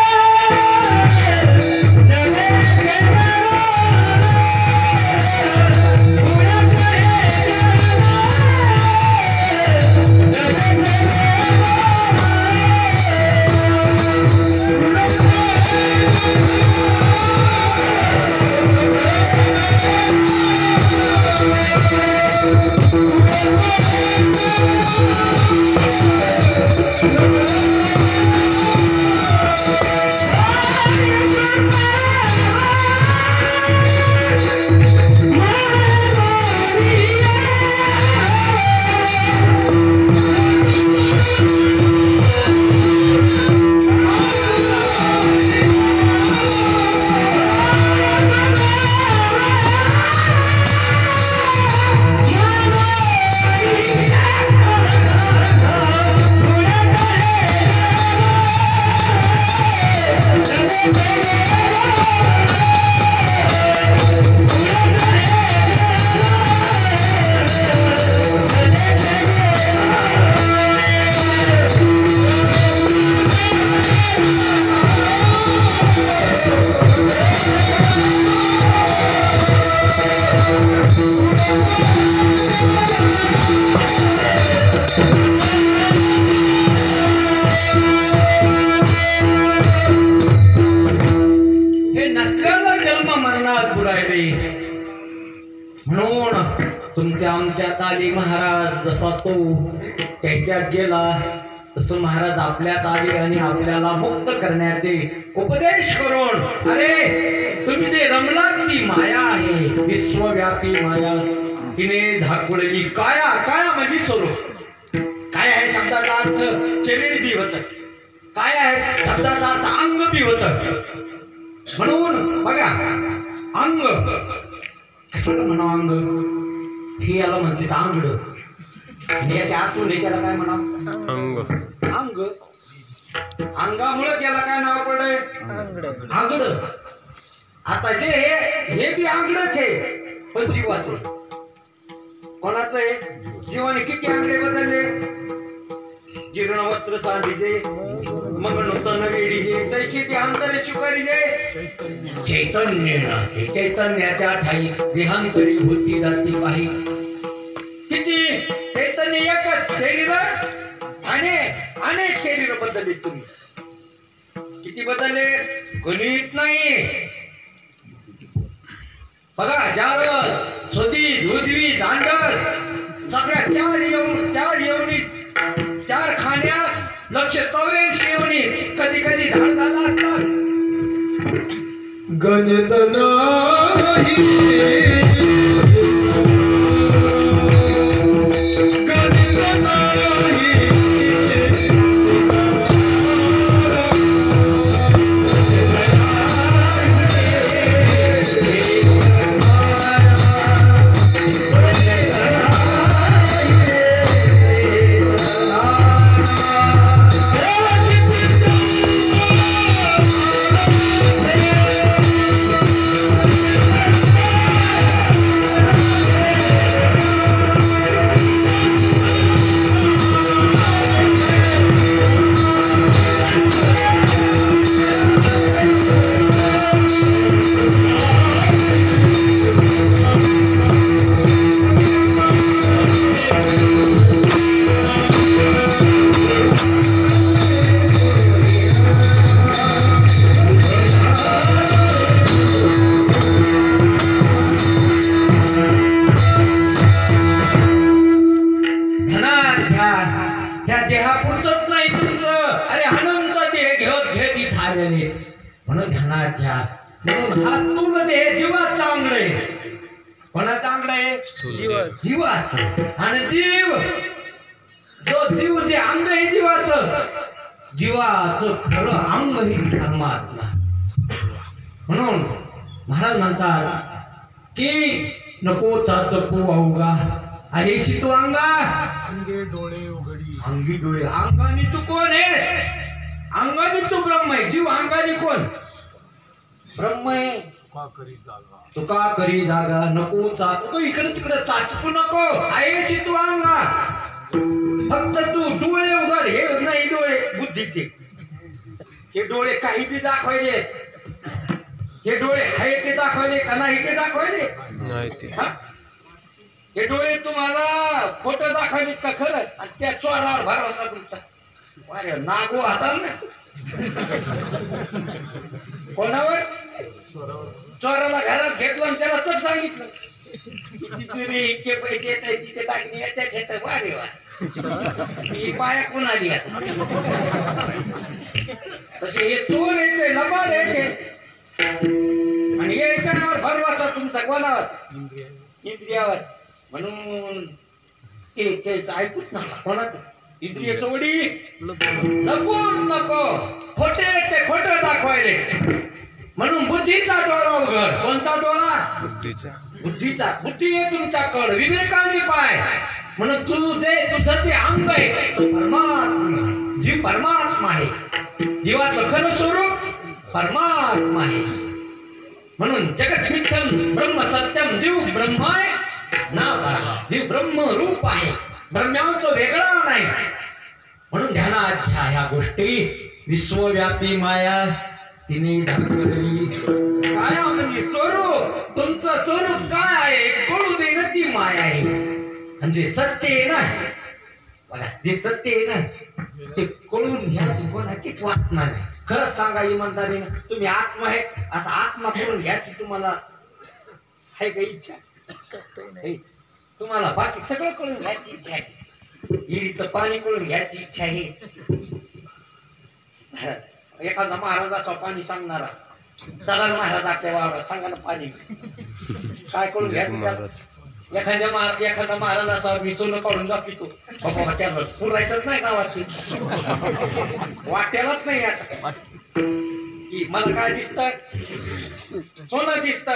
तुमच्या आमच्या ताली महाराज जसा तो त्याच्यात गेला तसं महाराज आपल्यात आले आणि आपल्याला मुक्त करण्याचे उपदेश करून अरे तुमचे रमलात ती माया आहे विश्वव्यापी माया तिने झाकुळली काया काया म्हणजे स्वरूप काय आहे शब्दाचा अर्थ शरीर बी होत काय आहे शब्दाचा अर्थ अंग बी होत म्हणून बघा अंग कशाला म्हणा अंग हे याला म्हणते अंगड याच्या आतून त्याला काय म्हणा अंग अंग अंगामुळे त्याला काय नाव पडलंय अंगड आता जे हे बी अंगडच आहे पण जीवाचे कोणाचं आहे जीवाने किती आंगडे बदलले जीर्ण वस्त्र सांडीचे मग नूतन वेडीचे तैशी ते अंतरे स्वीकारीचे चैतन्य चैतन्याच्या ठाई देहांतरी होती जाती पाही किती चैतन्य एकच शरीर आणि अनेक शरीर बदलले तुम्ही किती बदलले गणित नाही बघा ज्यावर स्वती उजवी जांडर सगळ्या चार येवणी चार खाण्यात 184 येवणी कधी कधी झाड झाला असतात गणित नाही म्हणून ध्यानात घ्या म्हणून हा स्थूल देह जीवाचा अंग आहे कोणाचा अंग आहे जीवाचा आणि जीव जो जीव जे अंग आहे जीवाचं खरं अंग ही परमात्मा म्हणून महाराज म्हणतात की नको चाचपू अवघा आहे तो अंगा अंगे डोळे उघडी अंगी डोळे अंगाने तू कोण आहे अंगाने तू ब्रह्म आहे जीव अंगाने कोण ब्रह्म आहे तुका करी जागा नको चाचू इकडे तिकडे चाचपू नको आहे तू अंगा फक्त तू डोळे उघड हे नाही डोळे बुद्धीचे हे डोळे काही बी दाखवायले हे डोळे आहे ते दाखवायले का नाही ते दाखवायले हे डोळे तुम्हाला खोटं दाखवायले का खरं आणि त्या चोरावर भरवसा तुमचा अरे नागो हाताल ना कोणावर चोराला घरात घेतलं आणि त्याला तर सांगितलं तिथे इतके पैसे येत आहे तिथे टाकणे याच्यात घेत वारे वा ही पाया कोणाली तसे हे चोर येते लबाड येते आणि याच्यावर भरवासा तुमचा कोणावर इंद्रियावर म्हणून तेच ऐकूच नका कोणाचं इंद्रिय सोडी लपून नको खोटे ते खोटं दाखवायले म्हणून बुद्धीचा डोळा उघड कोणता डोळा बुद्धीचा बुद्धी आहे तुमच्याकडे विवेकाने पाय म्हणून तुझं ते अंग आहे तो परमात्मा जीव परमात्मा आहे जीवाचं खरं स्वरूप परमात्मा आहे म्हणून जगत मिथ्यम ब्रह्म सत्यम जीव ब्रह्म आहे ना जीव ब्रह्म रूप आहे ब्रह्मांचं वेगळा नाही म्हणून ध्यानात घ्या ह्या गोष्टी विश्वव्यापी माया तिने दाखवली काय म्हणजे स्वरूप तुमचं स्वरूप काय आहे कळू दे ना ती माया आहे म्हणजे सत्य आहे ना बघा जे सत्य आहे ना ते कळून घ्यायची कोणाचीच वासना नाही खरंच सांगा इमानदारीनं तुम्ही आत्मा आहे असा आत्मा करून घ्यायची तुम्हाला आहे का इच्छा तुम्हाला बाकी सगळं कळून घ्यायची इच्छा आहे, विहिरीचं पाणी कळून घ्यायची इच्छा आहे. एखादा महाराजाचं पाणी सांगणारा चढाल महाराज आपल्या वावरात सांगा ना पाणी काय करून घ्यायचं त्याला. एखादा महाराज असा मी सोनं काढून दाखवतो बाबा त्याला पुरायचंच नाही गावाची वाट्यालाच नाही आता की मला काय दिसत सोनं दिसत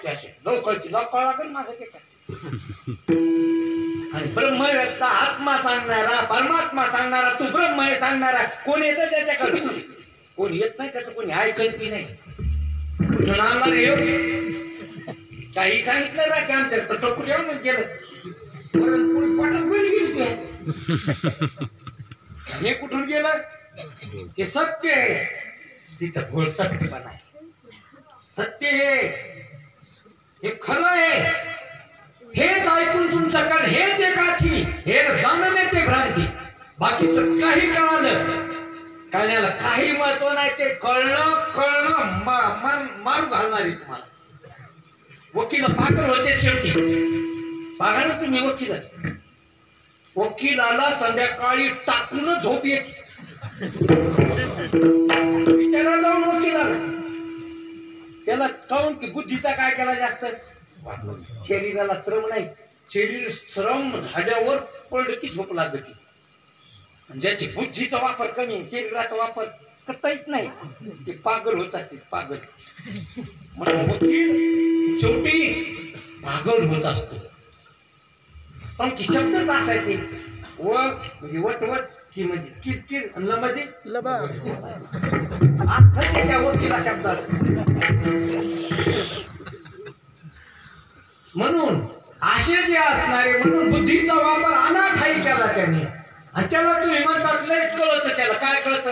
त्याचे लवकरची लवकर लागेल माझं त्याच्यात. आणि ब्रह्म आत्मा सांगणारा परमात्मा सांगणारा तू ब्रह्म आहे सांगणारा कोण येतं त्याच्याकडे कोण येत नाही त्याचं कोणी ऐकत बी नाही. कुठून आणणार काही सांगितलं ना की आमच्या टोकरी येऊन गेलं पुढे पाठात बरी गेली ते हे कुठून गेलं हे सत्य आहे तिथं भोळ सत्यपणा आहे. सत्य हे खरं आहे हेच ऐकून तुमचं काल हेच एकाठी हे जाणणे ते भ्रांती बाकीचं काही कळालं कळण्याला काही महत्व नाही ते कळणं मारू घालणारी तुम्हाला. वकील पागल होते शेवटी पागल तुम्ही वकिलाला संध्याकाळी टाकून झोप येते विचारा जाऊन वकिलाला त्याला कळून की बुद्धीचा काय केला जास्त शरीराला श्रम नाही शरीर श्रम झाल्यावर पडलं की झोप लागते. ज्याची बुद्धीचा वापर कमी शरीराचा वापर करता येत नाही ते पागल होत असते पागल. म्हणून वकील शेवटी पागल होत असतो. पण की शब्दच असायचे व म्हणजे वटवट की म्हणजे किरकिर आणि म्हणजे अर्थ त्या वकिला शब्दात. म्हणून असे जे असणारे म्हणून बुद्धीचा वापर अनाठाई केला त्यांनी. आणि त्याला तुम्ही म्हणतात लयच कळत त्याला काय कळत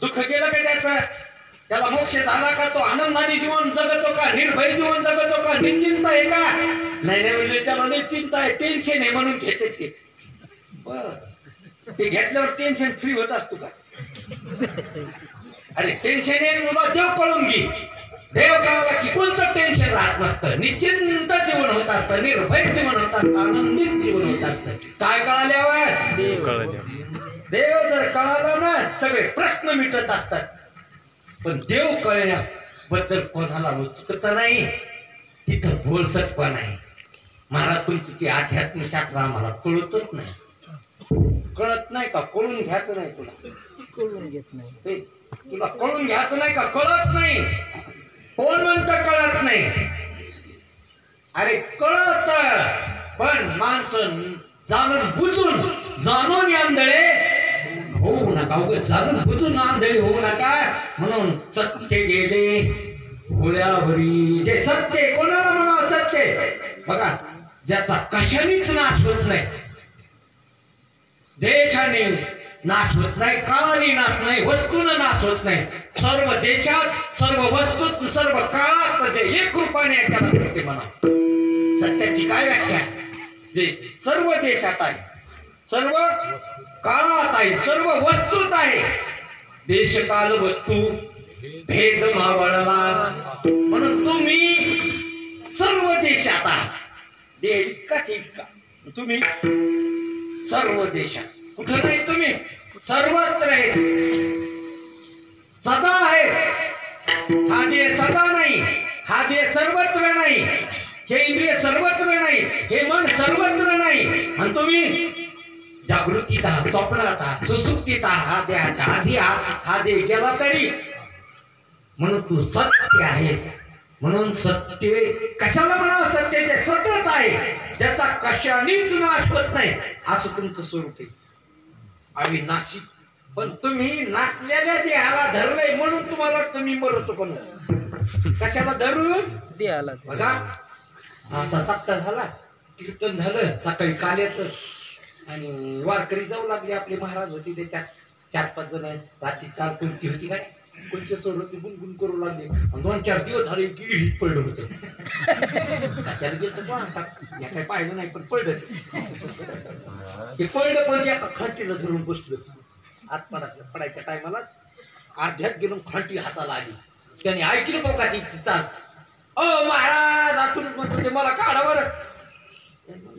दुःख गेलं का त्याचं त्याला मोक्ष झाला का तो आनंदाने जीवन जगतो का निर्भय जीवन जगतो का निश्चिंत आहे का नाही म्हणजे त्याला निश्चिंत आहे टेन्शन आहे म्हणून घेते ते बर ते घेतल्यावर टेन्शन फ्री होत असतो का. अरे टेन्शन आहे मुला देव कळून घे देव कळाला की कोणतं टेन्शन राहत नसतं निश्चिंत जीवन होत असतं निर्भय जीवन होत असतं आनंदित जीवन होत असतं. काय कळाल्यावर देव जर कळाला ना सगळे प्रश्न मिटत असतात. पण देव कळण्याबद्दल कोणाला उत्सुकता नाही तिथं भोळसटपणा आहे. महाराज तुमचं ते अध्यात्म शास्त्र आम्हाला कळतच नाही. कळत नाही का कळून घ्यायचं नाही तुला कळून घेत नाही तुला कळून घ्यायचं नाही का कळत नाही. कोण म्हणतं कळत नाही अरे कळत पण माणसं जाणून बुजून जाणून आंधळे होऊ नका उगाच जाणून बुजून आंधळे होऊ नका. म्हणून सत्य गेले भोळ्यावरी जे सत्य कोणाला म्हणावं सत्य बघा ज्याचा कशानेच नाश होत नाही देशाने नाश होत नाही काळाने नाश नाही वस्तूनं नाश होत नाही. सर्व देशात सर्व वस्तूत सर्व काळात जे एक रूपाने त्याला सत्य म्हणा. सत्याची काय व्याख्या जे सर्व देशात आहे सर्व काळात आहे सर्व वस्तूत आहे देश काल वस्तू भेद मावळला म्हणून तुम्ही सर्व देशात आहात देह इतकाच इतका तुम्ही सर्व देशात कुठं नाही तुम्ही सर्वत्र आहे सदा आहे. हा देह सदा नाही हा देह सर्वत्र नाही हे इंद्रिय सर्वत्र नाही हे मन सर्वत्र नाही. आणि तुम्ही जागृतीत आहात स्वप्नात आहात सुसुप्तीत आहात देहाच्या आधी हा देह गेला तरी म्हणून तू सत्य आहेस. म्हणून सत्य कशाला म्हणावं सत्याचे सतत आहे त्याचा कशानेच नाश होत नाही असं तुमचं स्वरूप आहे अविनाशी. पण तुम्ही नासलेल्या देहाला धरलंय म्हणून तुम्हाला वाटतं मी मरतो पण कशाला धरून देहाला बघा. असा सप्ताह झाला कीर्तन झालं सकाळी काल्याचं आणि वारकरी जाऊ लागले आपले महाराज होते त्याच्यात 4-5 जण रात्री 4 कुंती होती काय कुंती सोडून गुणगुण करू लागले 2-4 दिवस झाले गिरीत पडलं होतं. कशाला गेलं तर या काही पाहिलं नाही पण पडलं ते पडलं पण त्या खंटीला धरून बसलं आतपडाचं पडायच्या टायमाला अर्ध्यात गेलो खंटी हाताला आली त्याने ऐकलं बघा ती चाल महाराज आतून म्हणतो ते मला काढा बरं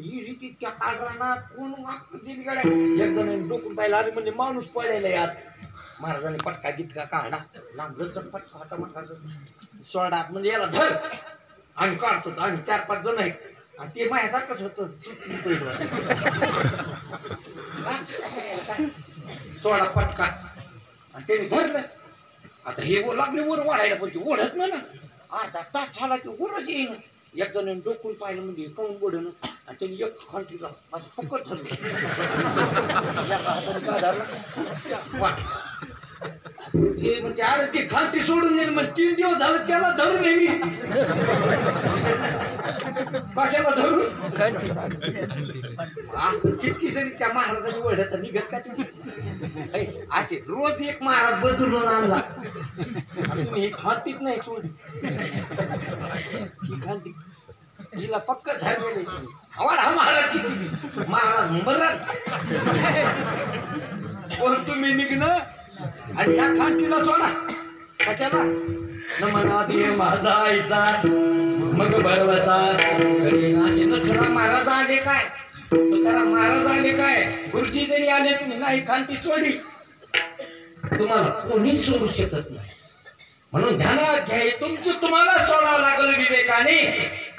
तितक्या काढणार कोण वागतं दिली गाड्या एक जण डोकून पाहिलं अरे म्हणजे माणूस पडायला यात महाराजांनी पटका जितका काढा लांबलं पटका होता महाराज सोडा म्हणजे याला धर आम्ही काढतो आम्ही 4-5 जण आहेत आणि ते माझ्यासारखंच होतं सोडा पटका आणि त्याने धरलं आता हे लागले वर वाढायला पण ते ओढत ना अर्धा तास झाला की वरच येईन एक जण डोकून पाहिलं म्हणजे करून बोडणं आणि त्यांनी एक खंटीला असं फुकट धरलं ते म्हणजे अरे ते खालती सोडून गेले मग 3 दिवस झालं त्याला धरून मी कशाला धरून असं किती जरी त्या महाराजांनी ओढत निघत का तुम्ही असे रोज एक महाराज बदलून आणला तुम्ही ही खालतीच नाही सोडली ही खालती हिला पक्क धरलेली आवाज हा महाराज किती महाराज मरत पण तुम्ही निघणं आणि या खांटीला सोडा कशाला न मनाते माझा ऐसा मग भरवसा असे न खरा महाराज आले काय खरा महाराज आले काय गुरुजी जरी आले तुम्ही नाही खांटी सोडली तुम्हाला कोणीच सोडू शकत नाही म्हणून ध्यानात घ्या तुमचं तुम्हाला सोडावं लागलं विवेकाने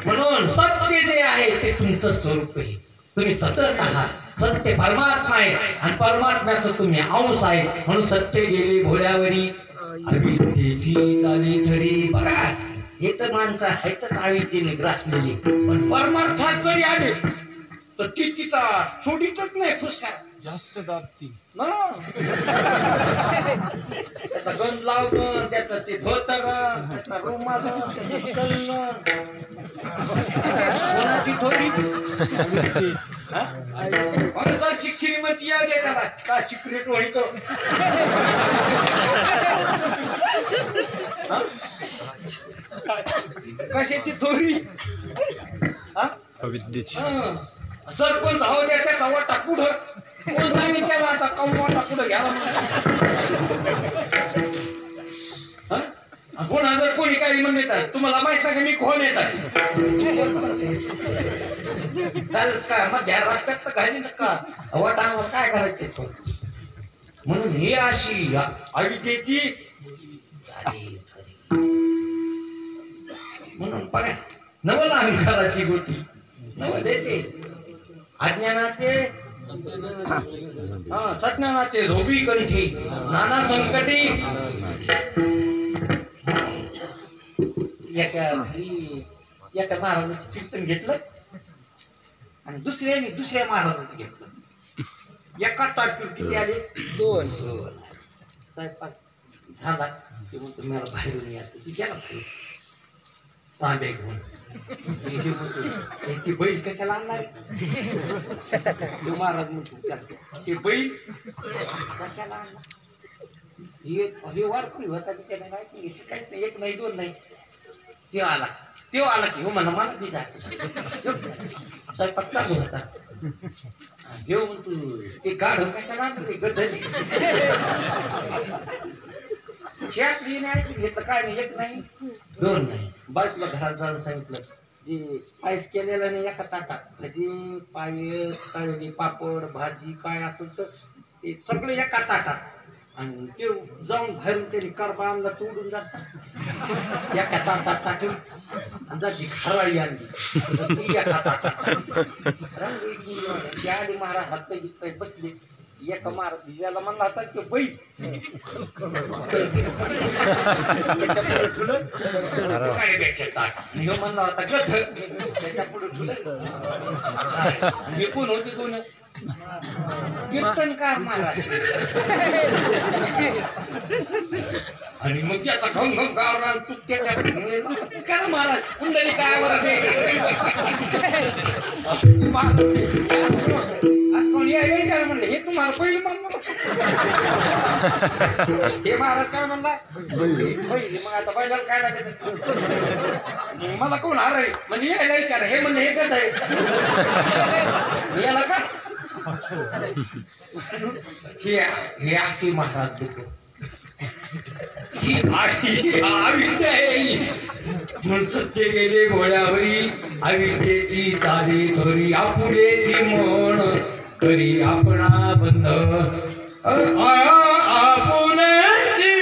म्हणून सत्य जे आहे ते तुमचं स्वरूप आहे तुम्ही सतत आहात सत्य परमात्मा आहे आणि परमात्म्याचं तुम्ही अंश आहे म्हणून सत्य गेले भोळ्यावरी अविद्येची चाली ठरी बघा हे तर माणसं आहेतच अविद्येने ग्रासलेली पण परमार्थात जरी आले तर ती तिचा सोडीतच नाही फुसकार जास्त दाबती त्याचा गंध लावणं त्याचं ते धोतर त्याचा रुमाल त्याचं चलणं कोणाची थोडी श्रीमती या दे त्याला का सिक्रेट होईतो कशाची थोडी सरपंच हवं द्या त्याचा वाटा पुढं कोण सांगितलं त्याला आता कमवाटा पुढं घ्यावा कोण जर कोणी काही म्हणून येतात तुम्हाला माहित नाही का मी कोण येतात काय मग घ्या रस्त्यात तर घाली नका वाटावर काय करायचं म्हणून ही अशी अविद्येची झाली म्हणून बघा नवल अहंकाराची गोटी नवल देते अज्ञानाचे सज्ञानाचे झोबी कंठी नाना संकटी एका महाराजाचं कीर्तन घेतलं आणि दुसऱ्या महाराजाचं घेतलं एका तारखेवर किती आले 2 स्वयंपाक झाला ते म्हणतो मला बाहेरून यायचं ती गेला तांबे घेऊन ती बैल कशाला आणणार महाराज म्हणतो ते बैल कशाला आणणार हे वारकरी होता त्याने माहिती काहीच नाही 1 नाही 2 नाही ते आला की हो म्हणा मला बी जायचं स्वयंपाक चालू होता घेऊ म्हणतो ते गाढ कशाला आणलं गड्ढली शेतली नाही घेतलं काय नाही 1 नाही 2 नाही बाजूला घरात जाऊन सांगितलं जे पायस केलेलं नाही एका ताटात म्हणजे पायस तळलेली पापड भाजी काय असेल तर ते सगळं एका ताटात आणि ते जाऊन बाहेरून त्याने कडबा आणला तोडून जायचा एका ताटात टाकून आणि जाती खराळी आणली ती एका ताटात रंग आधी महाराज हात पाय बसले एका महाराज याला म्हणला होता की बैल त्याच्या पुढे ठुलं काळ्यापेक्षा ताट आणि ह्यो म्हणला होता गठ त्याच्या पुढे ठुलं हे कोण होते 2 कीर्तनकार महाराज आणि मग त्याचा घम गावला तू त्याच्या करा महाराज कुंडली काय बरं आज कोण यायला विचार म्हणले हे तुम्हाला पहिलं म्हणलं हे महाराज काय म्हणला पहिले मग आता पहिल्याला काय लागायचं मला कोण हार म्हणजे यायला विचार हे म्हणले हे कसं आहे याला का हे अशी महाराज देतो ही अविद्या आहे म्हणून सत्य गेले भोळ्यावरी अविद्येची चाली थोरी आपुलेची म्हण करी आपणा बंद आपुलेची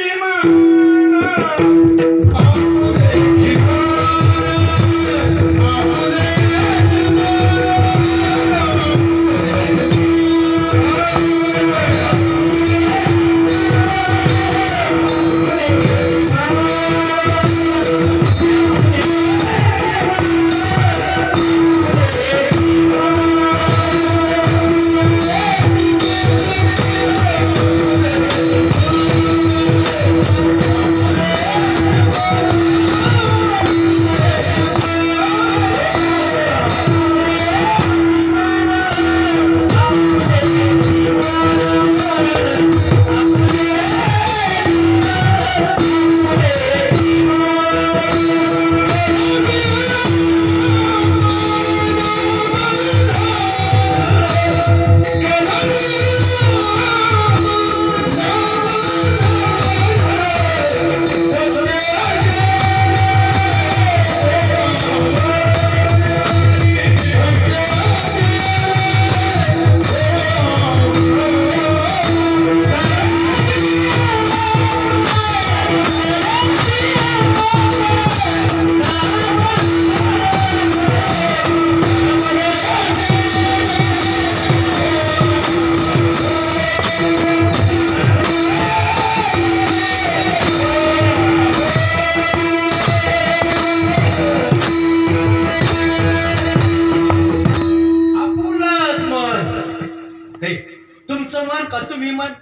तुमचं मन का तुम्ही मन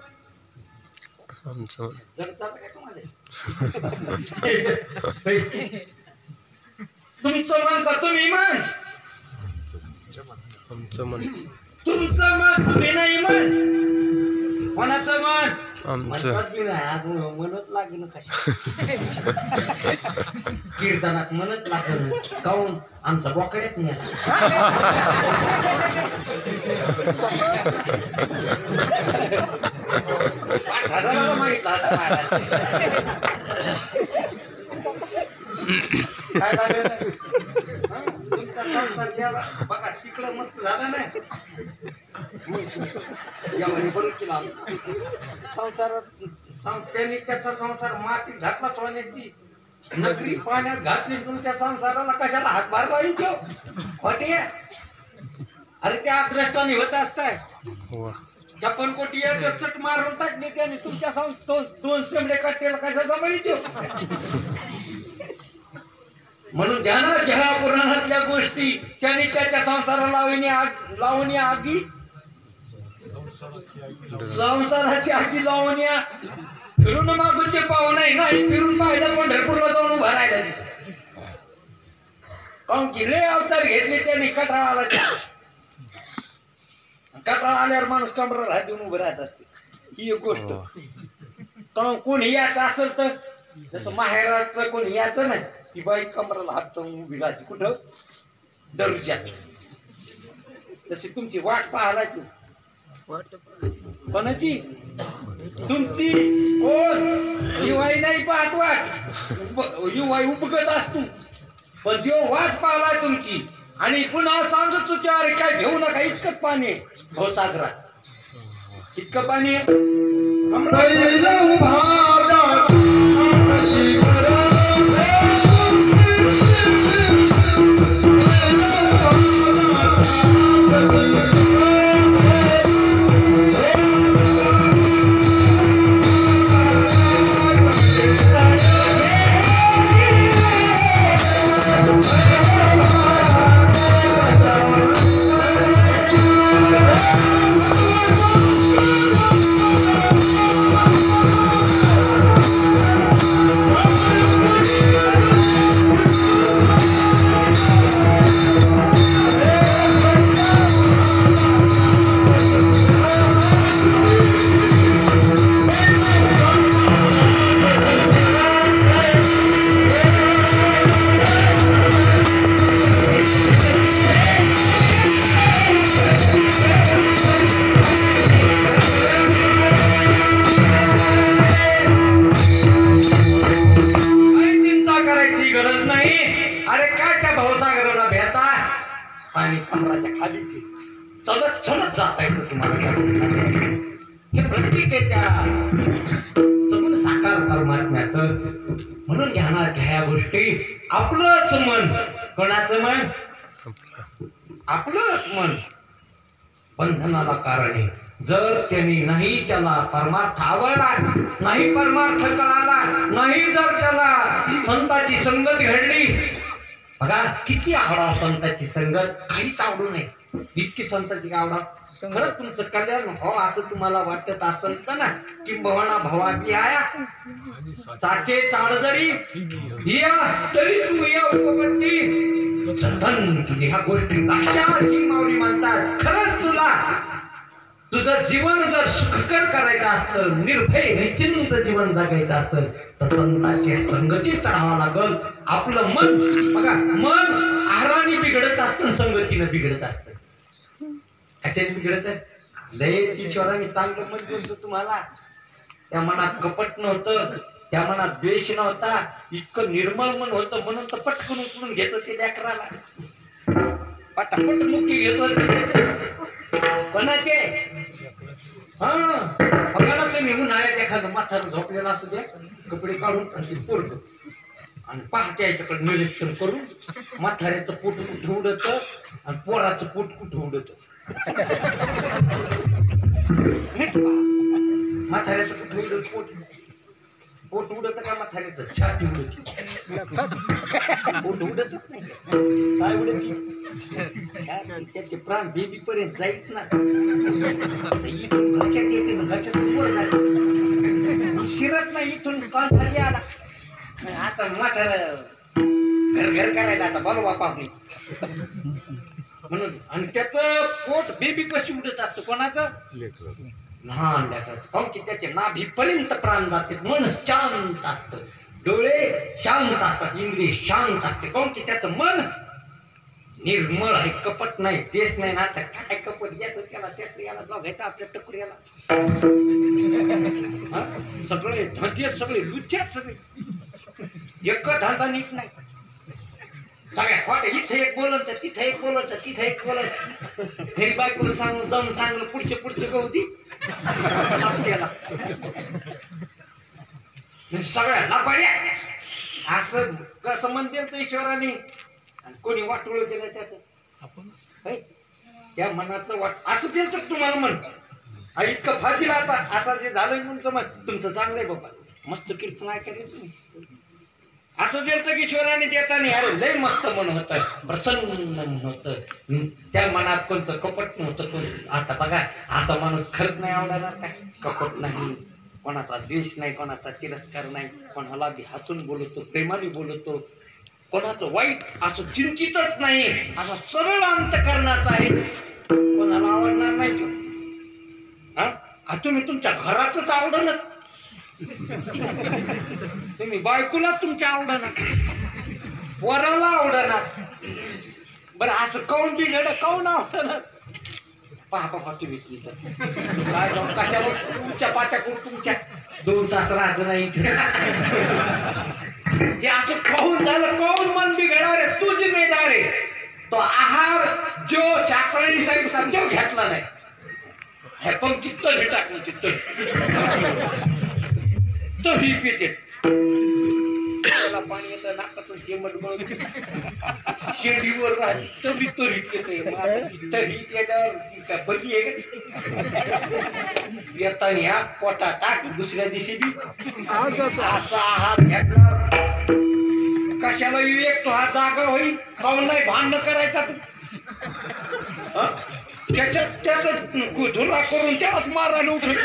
आमचं जड चालतं काय तुम्हाला तुमचं मन का तुम्ही मन आमचं मन तुमचं मन तुम्ही नाही मन कोणाचं मन आमचं मनच लागेल कशा कीर्तनात मनच लागेल काऊन आमचा बोकड्याच नाही माहित काय लागेल तुमचा संसार केला बघा तिकडं मस्त झाला नाही संसारात त्यांनी त्याचा संसार मातीत घातला सोन्याची नगरी पाण्यात घातली तुमच्या संसाराला कशाला हातभार लावून खोटे अरे त्या अग्रष्टाने होत असताय वा 56 कोटी चट मारून टाकले त्याने तुमच्या दोन शेंबडे काढतेला कशा जमायचो म्हणून ध्यानात घ्या पुराणातल्या गोष्टी त्यांनी त्याच्या संसाराला लावणी आगी संसाराची आगी लावून या फिरून मागूचे पाहू नाही फिरून पाहिलं पंढरपूरला जाऊन उभा राहिला काऊन की लय अवतार घेतले त्यांनी कटाळा आल्यावर माणूस कमराला हात देऊन उभं राहत असते ही एक गोष्ट काऊन कोणी याचं असेल तर जसं माहेराचं कोणी याचं नाही ती बाई कमराला हात देऊन उभी राहते कुठं दरुच्यात तशी तुमची वाट पाहायला तू कोणाची तुमची कोण युवाई नाही पाहत वाट युवाई उपगत असतो पण देव वाट पाहलाय तुमची आणि पुन्हा सांगत तुझ्या अरे काय घेऊ नका इतकंच पाणी आहे भाऊ सागरात इतकं पाणी आहे पहिला उभा भवसागराला भेटा आणि कमराच्या खाली चलत चलत जाता येतं तुम्हाला. हे प्रतीक आहे त्या समून साकार परमात्म्याचं. म्हणून घ्या या गोष्टी. आपलंच मन, कोणाचं मन? आपलंच मन बंधनाला कारण आहे. जर त्यांनी नाही त्याला परमार्थ आवडला, नाही परमार्थ कळाला, नाही जर त्याला संताची संगत घडली, बघा किती आवडा संताची संगत, काहीच आवडू नये इतकी संताची आवडा. खरंच तुमचं कल्याण हो असं तुम्हाला वाटत असेल तर ना, किंबहुना भवाबी आया साचे चाड जरी या तरी तू या उपपत्ती सधन तुझी ह्या गोष्टी लक्षात ही माऊली म्हणतात. खरंच तुला तुझं जीवन जर सुखकर करायचं असतं, निर्भय निश्चिंत जीवन जगायचं असेल तर संतांच्या संगतीत चढावं लागल. आपलं मन बघा, मन आहाराने बिघडत असतं, संगतीनं बिघडत असतं. कशाने बिघडत? लय ईश्वराने चांगलं मन दिलं तुम्हाला. त्या मनात कपट नव्हतं, त्या मनात द्वेष नव्हता, इतकं निर्मळ मन होतं. म्हणून तर पटकन उचलून घेत होते लेकराला, पटापट मुक्ती घेत होते त्याचे. कोणाचे? हा बघा ना तुम्ही उन्हाळ्यात एखादं म्हातारं झोपलेला असू द्या, कपडे काढून असे पोरत आणि पहाटे याच्याकडे निरीक्षण करून म्हाताऱ्याचं पोट कुठं उडत आणि पोराचं पोट कुठं उडत. म्हाताऱ्याचं कुठं उडत पोट, पोट उडत का म्हाताऱ्याचं? छाती उडत. पोट उडतच नाही, काय उडत? त्याचे प्राण बेबी पर्यंत जाईत ना. इथून घशात येते ना, घशातून वर जाते, शिरत नाही. इथून कान खाली आला. आता म्हातारा घर घर करायला आता बोलवा पाहुणे म्हणून. आणि त्याचं पोट बेबी कशी उडत असतं? कोणाचं? लहान लेकराचं. काऊन की त्याचे नाभीपर्यंत प्राण जाते. मन शांत असतं, डोळे शांत असतात, इंद्रिय शांत असते. काऊन की त्याचं मन निर्मळ आहे, कपट नाही, तेच नाही ना. आता काय कपट घ्यायचं त्याला, त्याचं याला बघायचं आपल्या टकुऱ्याला. सगळे धंदे, सगळे लुच्च्या, सगळे एक धंदा नीट नाही. सगळ्या खोटे, इथे एक बोलत तिथे एक बोलत तिथे एक बोलत. घरी बायकोला सांगून जाऊन सांगलं पुढचे गवती त्याला सगळ्यांना बड्या असं कसं म्हणते तर ईश्वराने. आणि कोणी वाटोळ केलं त्याचं आपण त्या मनाचं वाट असं केलं तर तुम्हाला म्हण इतकं फाजील. आता जे झालंय तुमचं मन, तुमचं चांगलंय बाबा, मस्त कीर्तन ऐकायला तुम्ही. असं दिलं तर ईश्वराने देताना अरे लय मस्त मन होतं, प्रसन्न मन होतं. त्या मनात कोणचं कपट नव्हतं, कोणचं. आता बघा असा माणूस खरंच नाही आवडणार काय? कपट नाही, कोणाचा द्वेष नाही, कोणाचा तिरस्कार नाही, कोणाला बी हसून बोलतो, प्रेमाने बोलतो, कोणाचं वाईट असं चिंतितच नाही, असा सरळ अंतकरणाचा आहे. कोणाला आवडणार नाही तो. हा तुम्ही तुमच्या घरातच आवडणार, तुम्ही बायकोला तुमच्या आवडणार, वराला आवडणार. बरं असं काऊन बिघड, काऊन आवडणार? पहा तुम्ही तुमचं काय जाऊन कशावर तुमच्या पाच्याकडून तुमच्या 2 तास राहायचं नाही. हे असं काऊन झालं, काऊन मन बिघडणार आहे? तू जिम्मेदार आहे. तो आहार जो शास्त्राने सांगितला तो घेतला नाही. हे पण चित्त हे टाकलं, चित्त तरी पिते. त्याला पाणी येतं नाकातून शेमट गळून शेंडीवर राहते तरी पिते. तरी त्याच्यावर बरी आहे का? येताना ह्या पोटा टाक, दुसऱ्या दिवशी बी असा आहार घेतला. कशाला विवेक तो हा जागा होईल? काऊन नाही भांडण करायचा तू? त्याचं धुरा करून त्यालाच मारायला उठून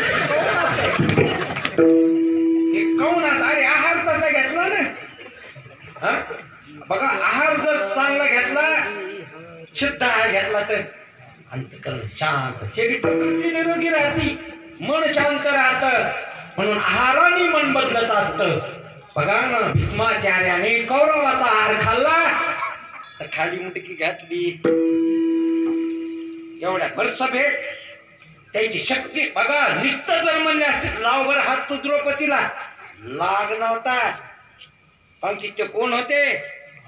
काऊन असं? अरे आहार तसा घेतला ना. बघा आहार जर चांगला घेतला, शुद्ध आहार घेतला तर अंतकरण शांत, शरीर प्रकृती निरोगी राहते, मन शांत राहतं. म्हणून आहाराने मन बदलत असतं. बघा ना भीष्माचार्याने कौरवाचा आहार खाल्ला तर खाली मुटकी घातली. एवढ्या भरसभेत त्याची शक्ती बघा. निष्ठ जर म्हणले असते लावभर हात तो द्रौपदीला लाग नव्हता. पण ते कोण होते?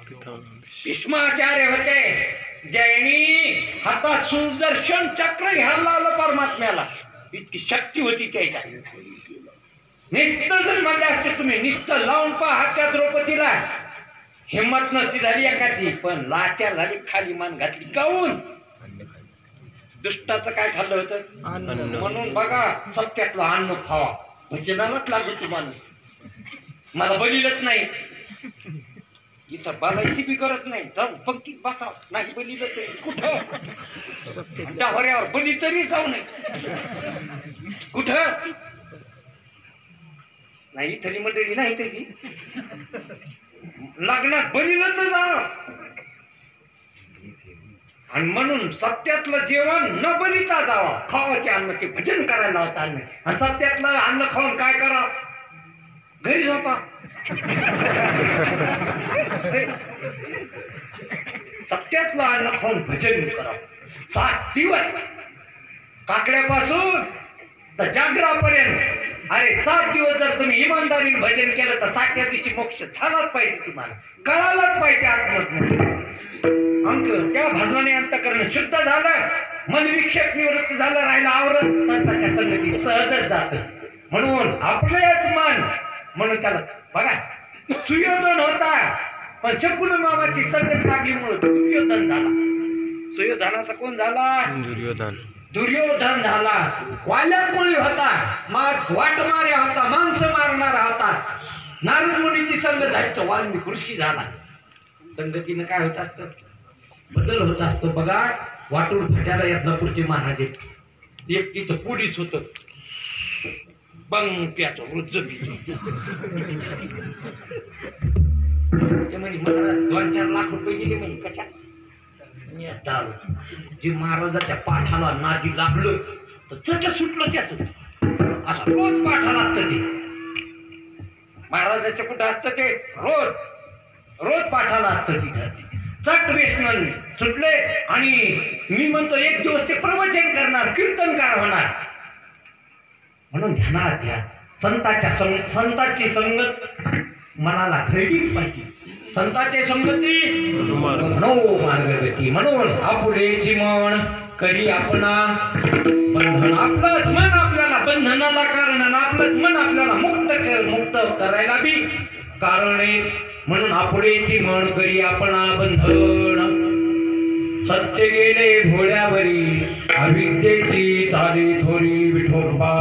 भीष्माचार्य होते ज्यांनी हातात सुदर्शन चक्र घ्यायला लावलं परमात्म्याला, इतकी शक्ती होती त्याच्या. निस्त जर म्हणले असते तुम्ही, निस्त लावून पहा त्या द्रौपदीला, हिम्मत नसती झाली एकाची, पण लाचार झाली, खाली मान घातली. काऊन? दुष्टाचं काय खाल्लं होतं म्हणून. बघा, सत्यातलं अन्न खावा, भजनालाच लागत माणूस. मला बलिलच नाही, इथं बालायची बी करत नाही, जाऊ पंक्तीत बसा, नाही बलिलं तरी कुठं, डावऱ्यावर बली तरी जाऊ नये कुठं नाही. इथली मंडळी नाही त्याची, लग्नात बलिलं तर जा. आणि म्हणून सत्यातलं जेवण न बलिता जावा, खावं ते अन्न, ते भजन करायला होतं अन्न. आणि सत्यातलं अन्न खाऊन काय करा, घरी झोपा. सत्यातलं अन्न खाऊन भजन करा 7 दिवस, काकड्यापासून तर जागरापर्यंत. अरे 7 दिवस जर तुम्ही इमानदारीने भजन केलं तर 7व्या दिवशी मोक्ष झालाच पाहिजे, तुम्हाला कळालंच पाहिजे आत्महत्या. अंक त्या भजनाने अंतकरण शुद्ध झालं, मन विक्षेप निवृत्त झालं, राहिलं आवरण, संतांच्या संगती सहजच जात. म्हणून आपलेच मन, म्हणून त्याला बघा सुयोधन होता, पण शकुनी मामाची संगत लागलीमुळे दुर्योधन झाला. सुयोधनाचा कोण झाला? दुर्योधन झाला. वाल्या कोळी होता, वाटमाऱ्या होता, माणसं मारणारा होता. नारद मुनीची संगत झाली तर वाल्मिक ऋषी झाला. संगतीनं काय होत असतं, बदल होत असतो. बघा, वाटूर फाट्याला यज्ञापूरचे महाराज एक तिथं पोलीस होत, बंग रोज ते म्हणजे महाराज 2-4 लाख रुपये गेले म्हणजे कशा दारू. जे महाराजाच्या पाठाला नादी लागलं तर चट सुटलं त्याच, असं रोज पाठाला असतं ते. महाराजाच्या कुठं असतं ते, रोज पाठाला असतं तिथं. चट व्यसन सुटले. आणि मी म्हणतो एक दिवस ते प्रवचन करणार, कीर्तनकार होणार. म्हणून ध्यानात घ्या, संताची संगत मनाला घडलीच पाहिजे. संतांची संगती मार्गगती. म्हणून आपुलेची मन करी आपणा बंधन. आपलंच मन आपल्याला बंधनाला कारण, आपलंच मन आपल्याला मुक्त करायला बी कारण आहे. म्हणून आपुलेची मन करी आपणा बंधन. सत्य गेले भोळ्यावरी, अविद्येची चाली थोरी विठोबा.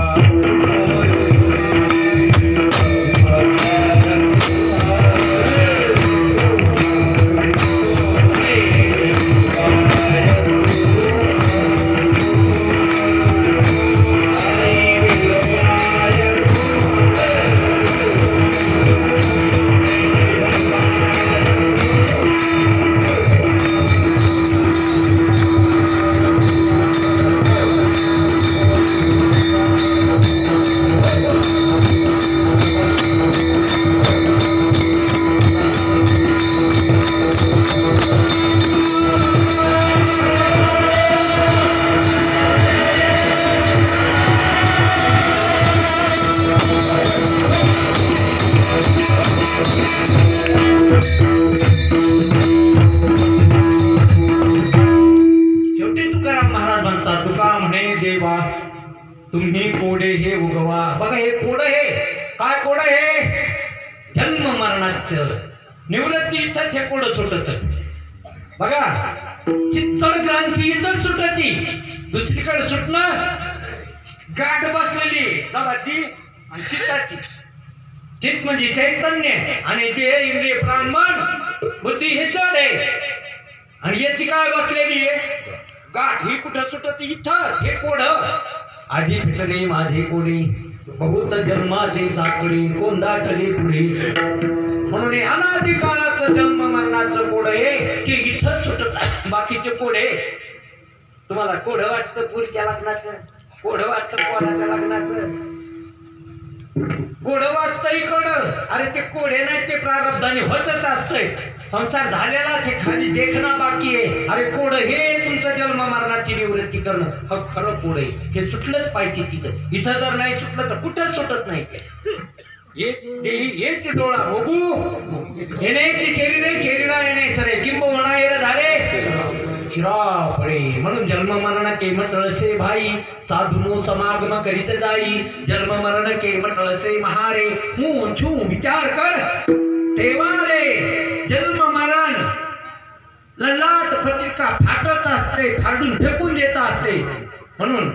तुम्ही कोडे हे उगवा. बघा हे कोड आहे, काय कोड आहे? जन्म मरणाचं निवृत्ती इथंच हे कोड सुटत. बघा, चित्तळ क्रांती इथंच सुटती, दुसरीकडे सुटणं गाठ बसलेली जगाची आणि चित्ताची. चित्त म्हणजे चैतन्य आणि ते इंद्रिय प्राण मन बुद्धी हे जड आहे. आणि याची काय बसलेली आहे गाठ, ही कुठं सुटत? इथं हे कोड. आधी फिटले माझे कोणी, बहुत जन्माचे साखळी, कोण दाटली पुढे. म्हणून हे अनादी काळाचं जन्म मरणाचं कोड आहे की इथं सुटत. बाकीचे कोडे तुम्हाला कोड वाटतं पुरीच्या लग्नाचं, कोड वाटतं कोणाच्या लग्नाचं, कोड वाटतं इकडं. अरे ते कोडे नाही, ते प्रारब्धाने होतच असतंय. संसार झालेलाच आहे, खाली देखणं बाकी आहे. अरे कोड हे तुमचं जन्म मरणाची निवृत्ती करणं हा खरं कोड आहे. हे सुटलंच पाहिजे तिथं. इथं जर नाही सुटलं तर कुठंच सुटत नाही. ते एक देही एक डोळा बघू, येण्याची शरीर आहे, शरीरा येणे के म्हटळसे भाई साधुनो समागम करीत जाई जन्म मरण के म्हटळसे महारे हूं छू विचार कर तेव्हा रे जन्म मरण ललाट पत्रिका फाटत असते फाडून फेकून देत असते म्हणून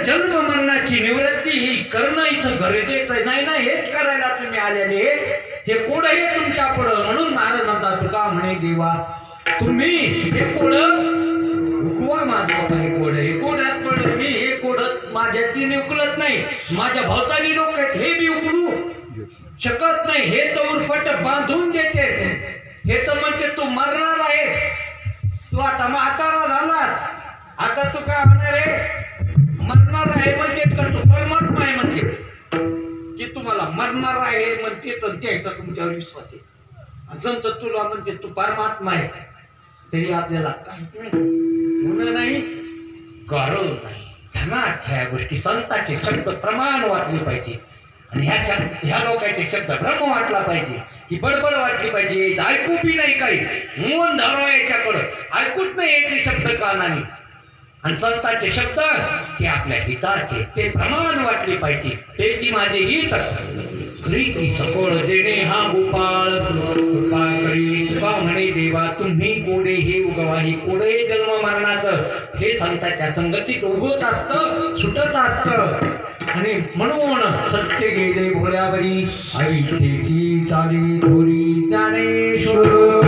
जन्म मरणाची निवृत्ती ही करणं इथं गरजेचं नाही ना हेच करायला तुम्ही आलेले हे कोड आहे तुमच्या पुढं म्हणून महाराज म्हणतात तुका म्हणे देवा तुम्ही हे कोड उकवा माझं हे कोड हे कोड्यात पडलं मी हे कोड माझ्या तीन उकलत नाही माझ्या भोवताली लोक आहेत हे बी उकलू शकत नाही हे तर उरफट बांधून देते हे तर म्हणते तू मरणार आहेस तू आता म्हातारा झालास आता तू काय होणार आहे मरणार आहे म्हणते का तू परमात्मा आहे म्हणते जे तुम्हाला मरणार आहे म्हणते तर त्याचा तुमच्यावर विश्वास आहे संत तुला म्हणते तू परमात्मा आहे तरी आपल्याला काहीच नाही होणं नाही गौरव नाही ध्यानात ह्या गोष्टी संतांचे शब्द प्रमाण वाटले पाहिजे आणि ह्या लोकांचे शब्द ब्रह्म वाटला पाहिजे ही बडबड वाटली पाहिजे ऐकू बी नाही काही मन धराव याच्याकडं ऐकूच नाही याचे शब्द कानाने आणि संतांचे शब्द ते आपल्या हिताचे ते प्रमाण वाटले पाहिजे त्याची माझे हित प्रीती सकोळ जेणे हा गोपाळ कृपा करी तुका म्हणे देवा तुम्ही कोडे हे उगवाही कोडे जन्म मरणाचं हे संतांच्या संगतीत उगवत असतं सुटत असतं आणि म्हणून सत्य गेले भोऱ्यावरी आयुष्याची चाली थोरी ज्ञानेश्वर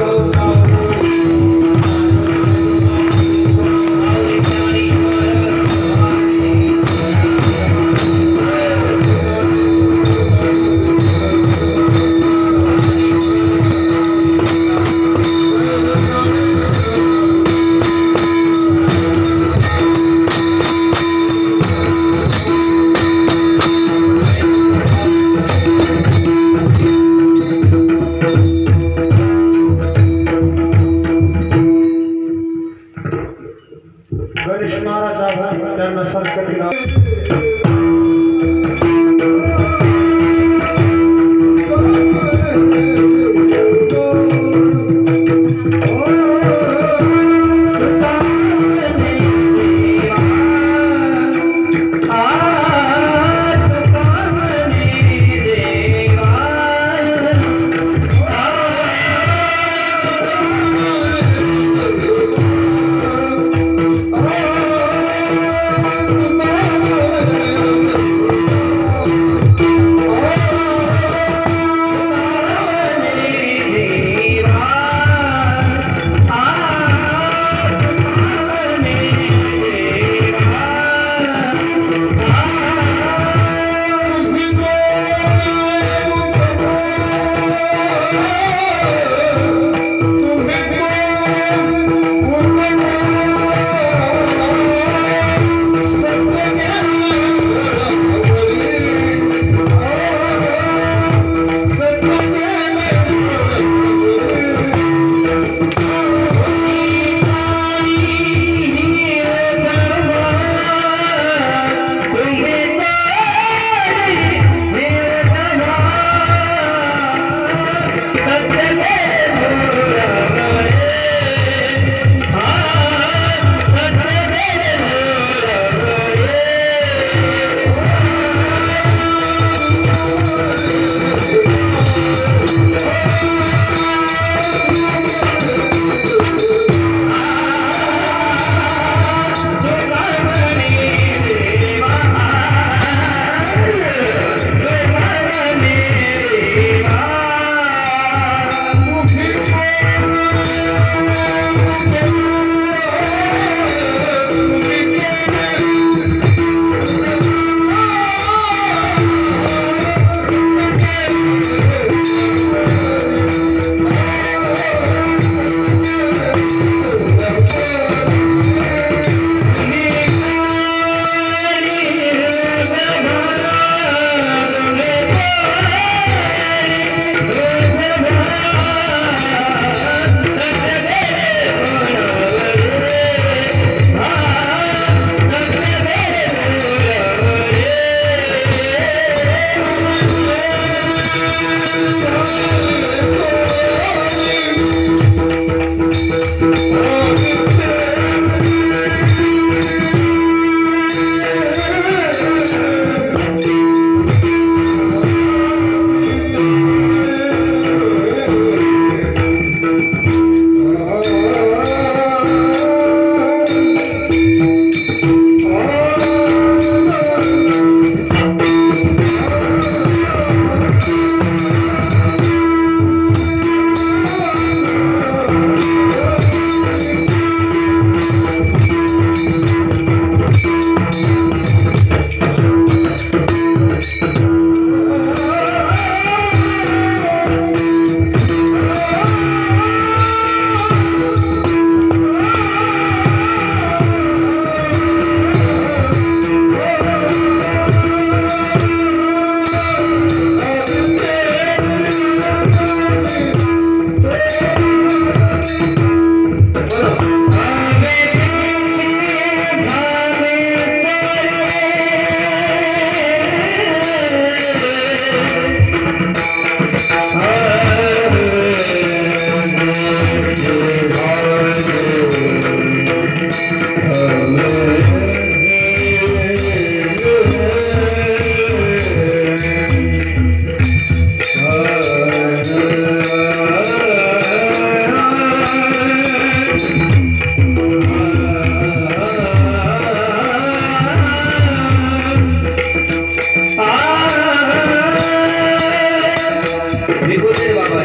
विभूती बाबा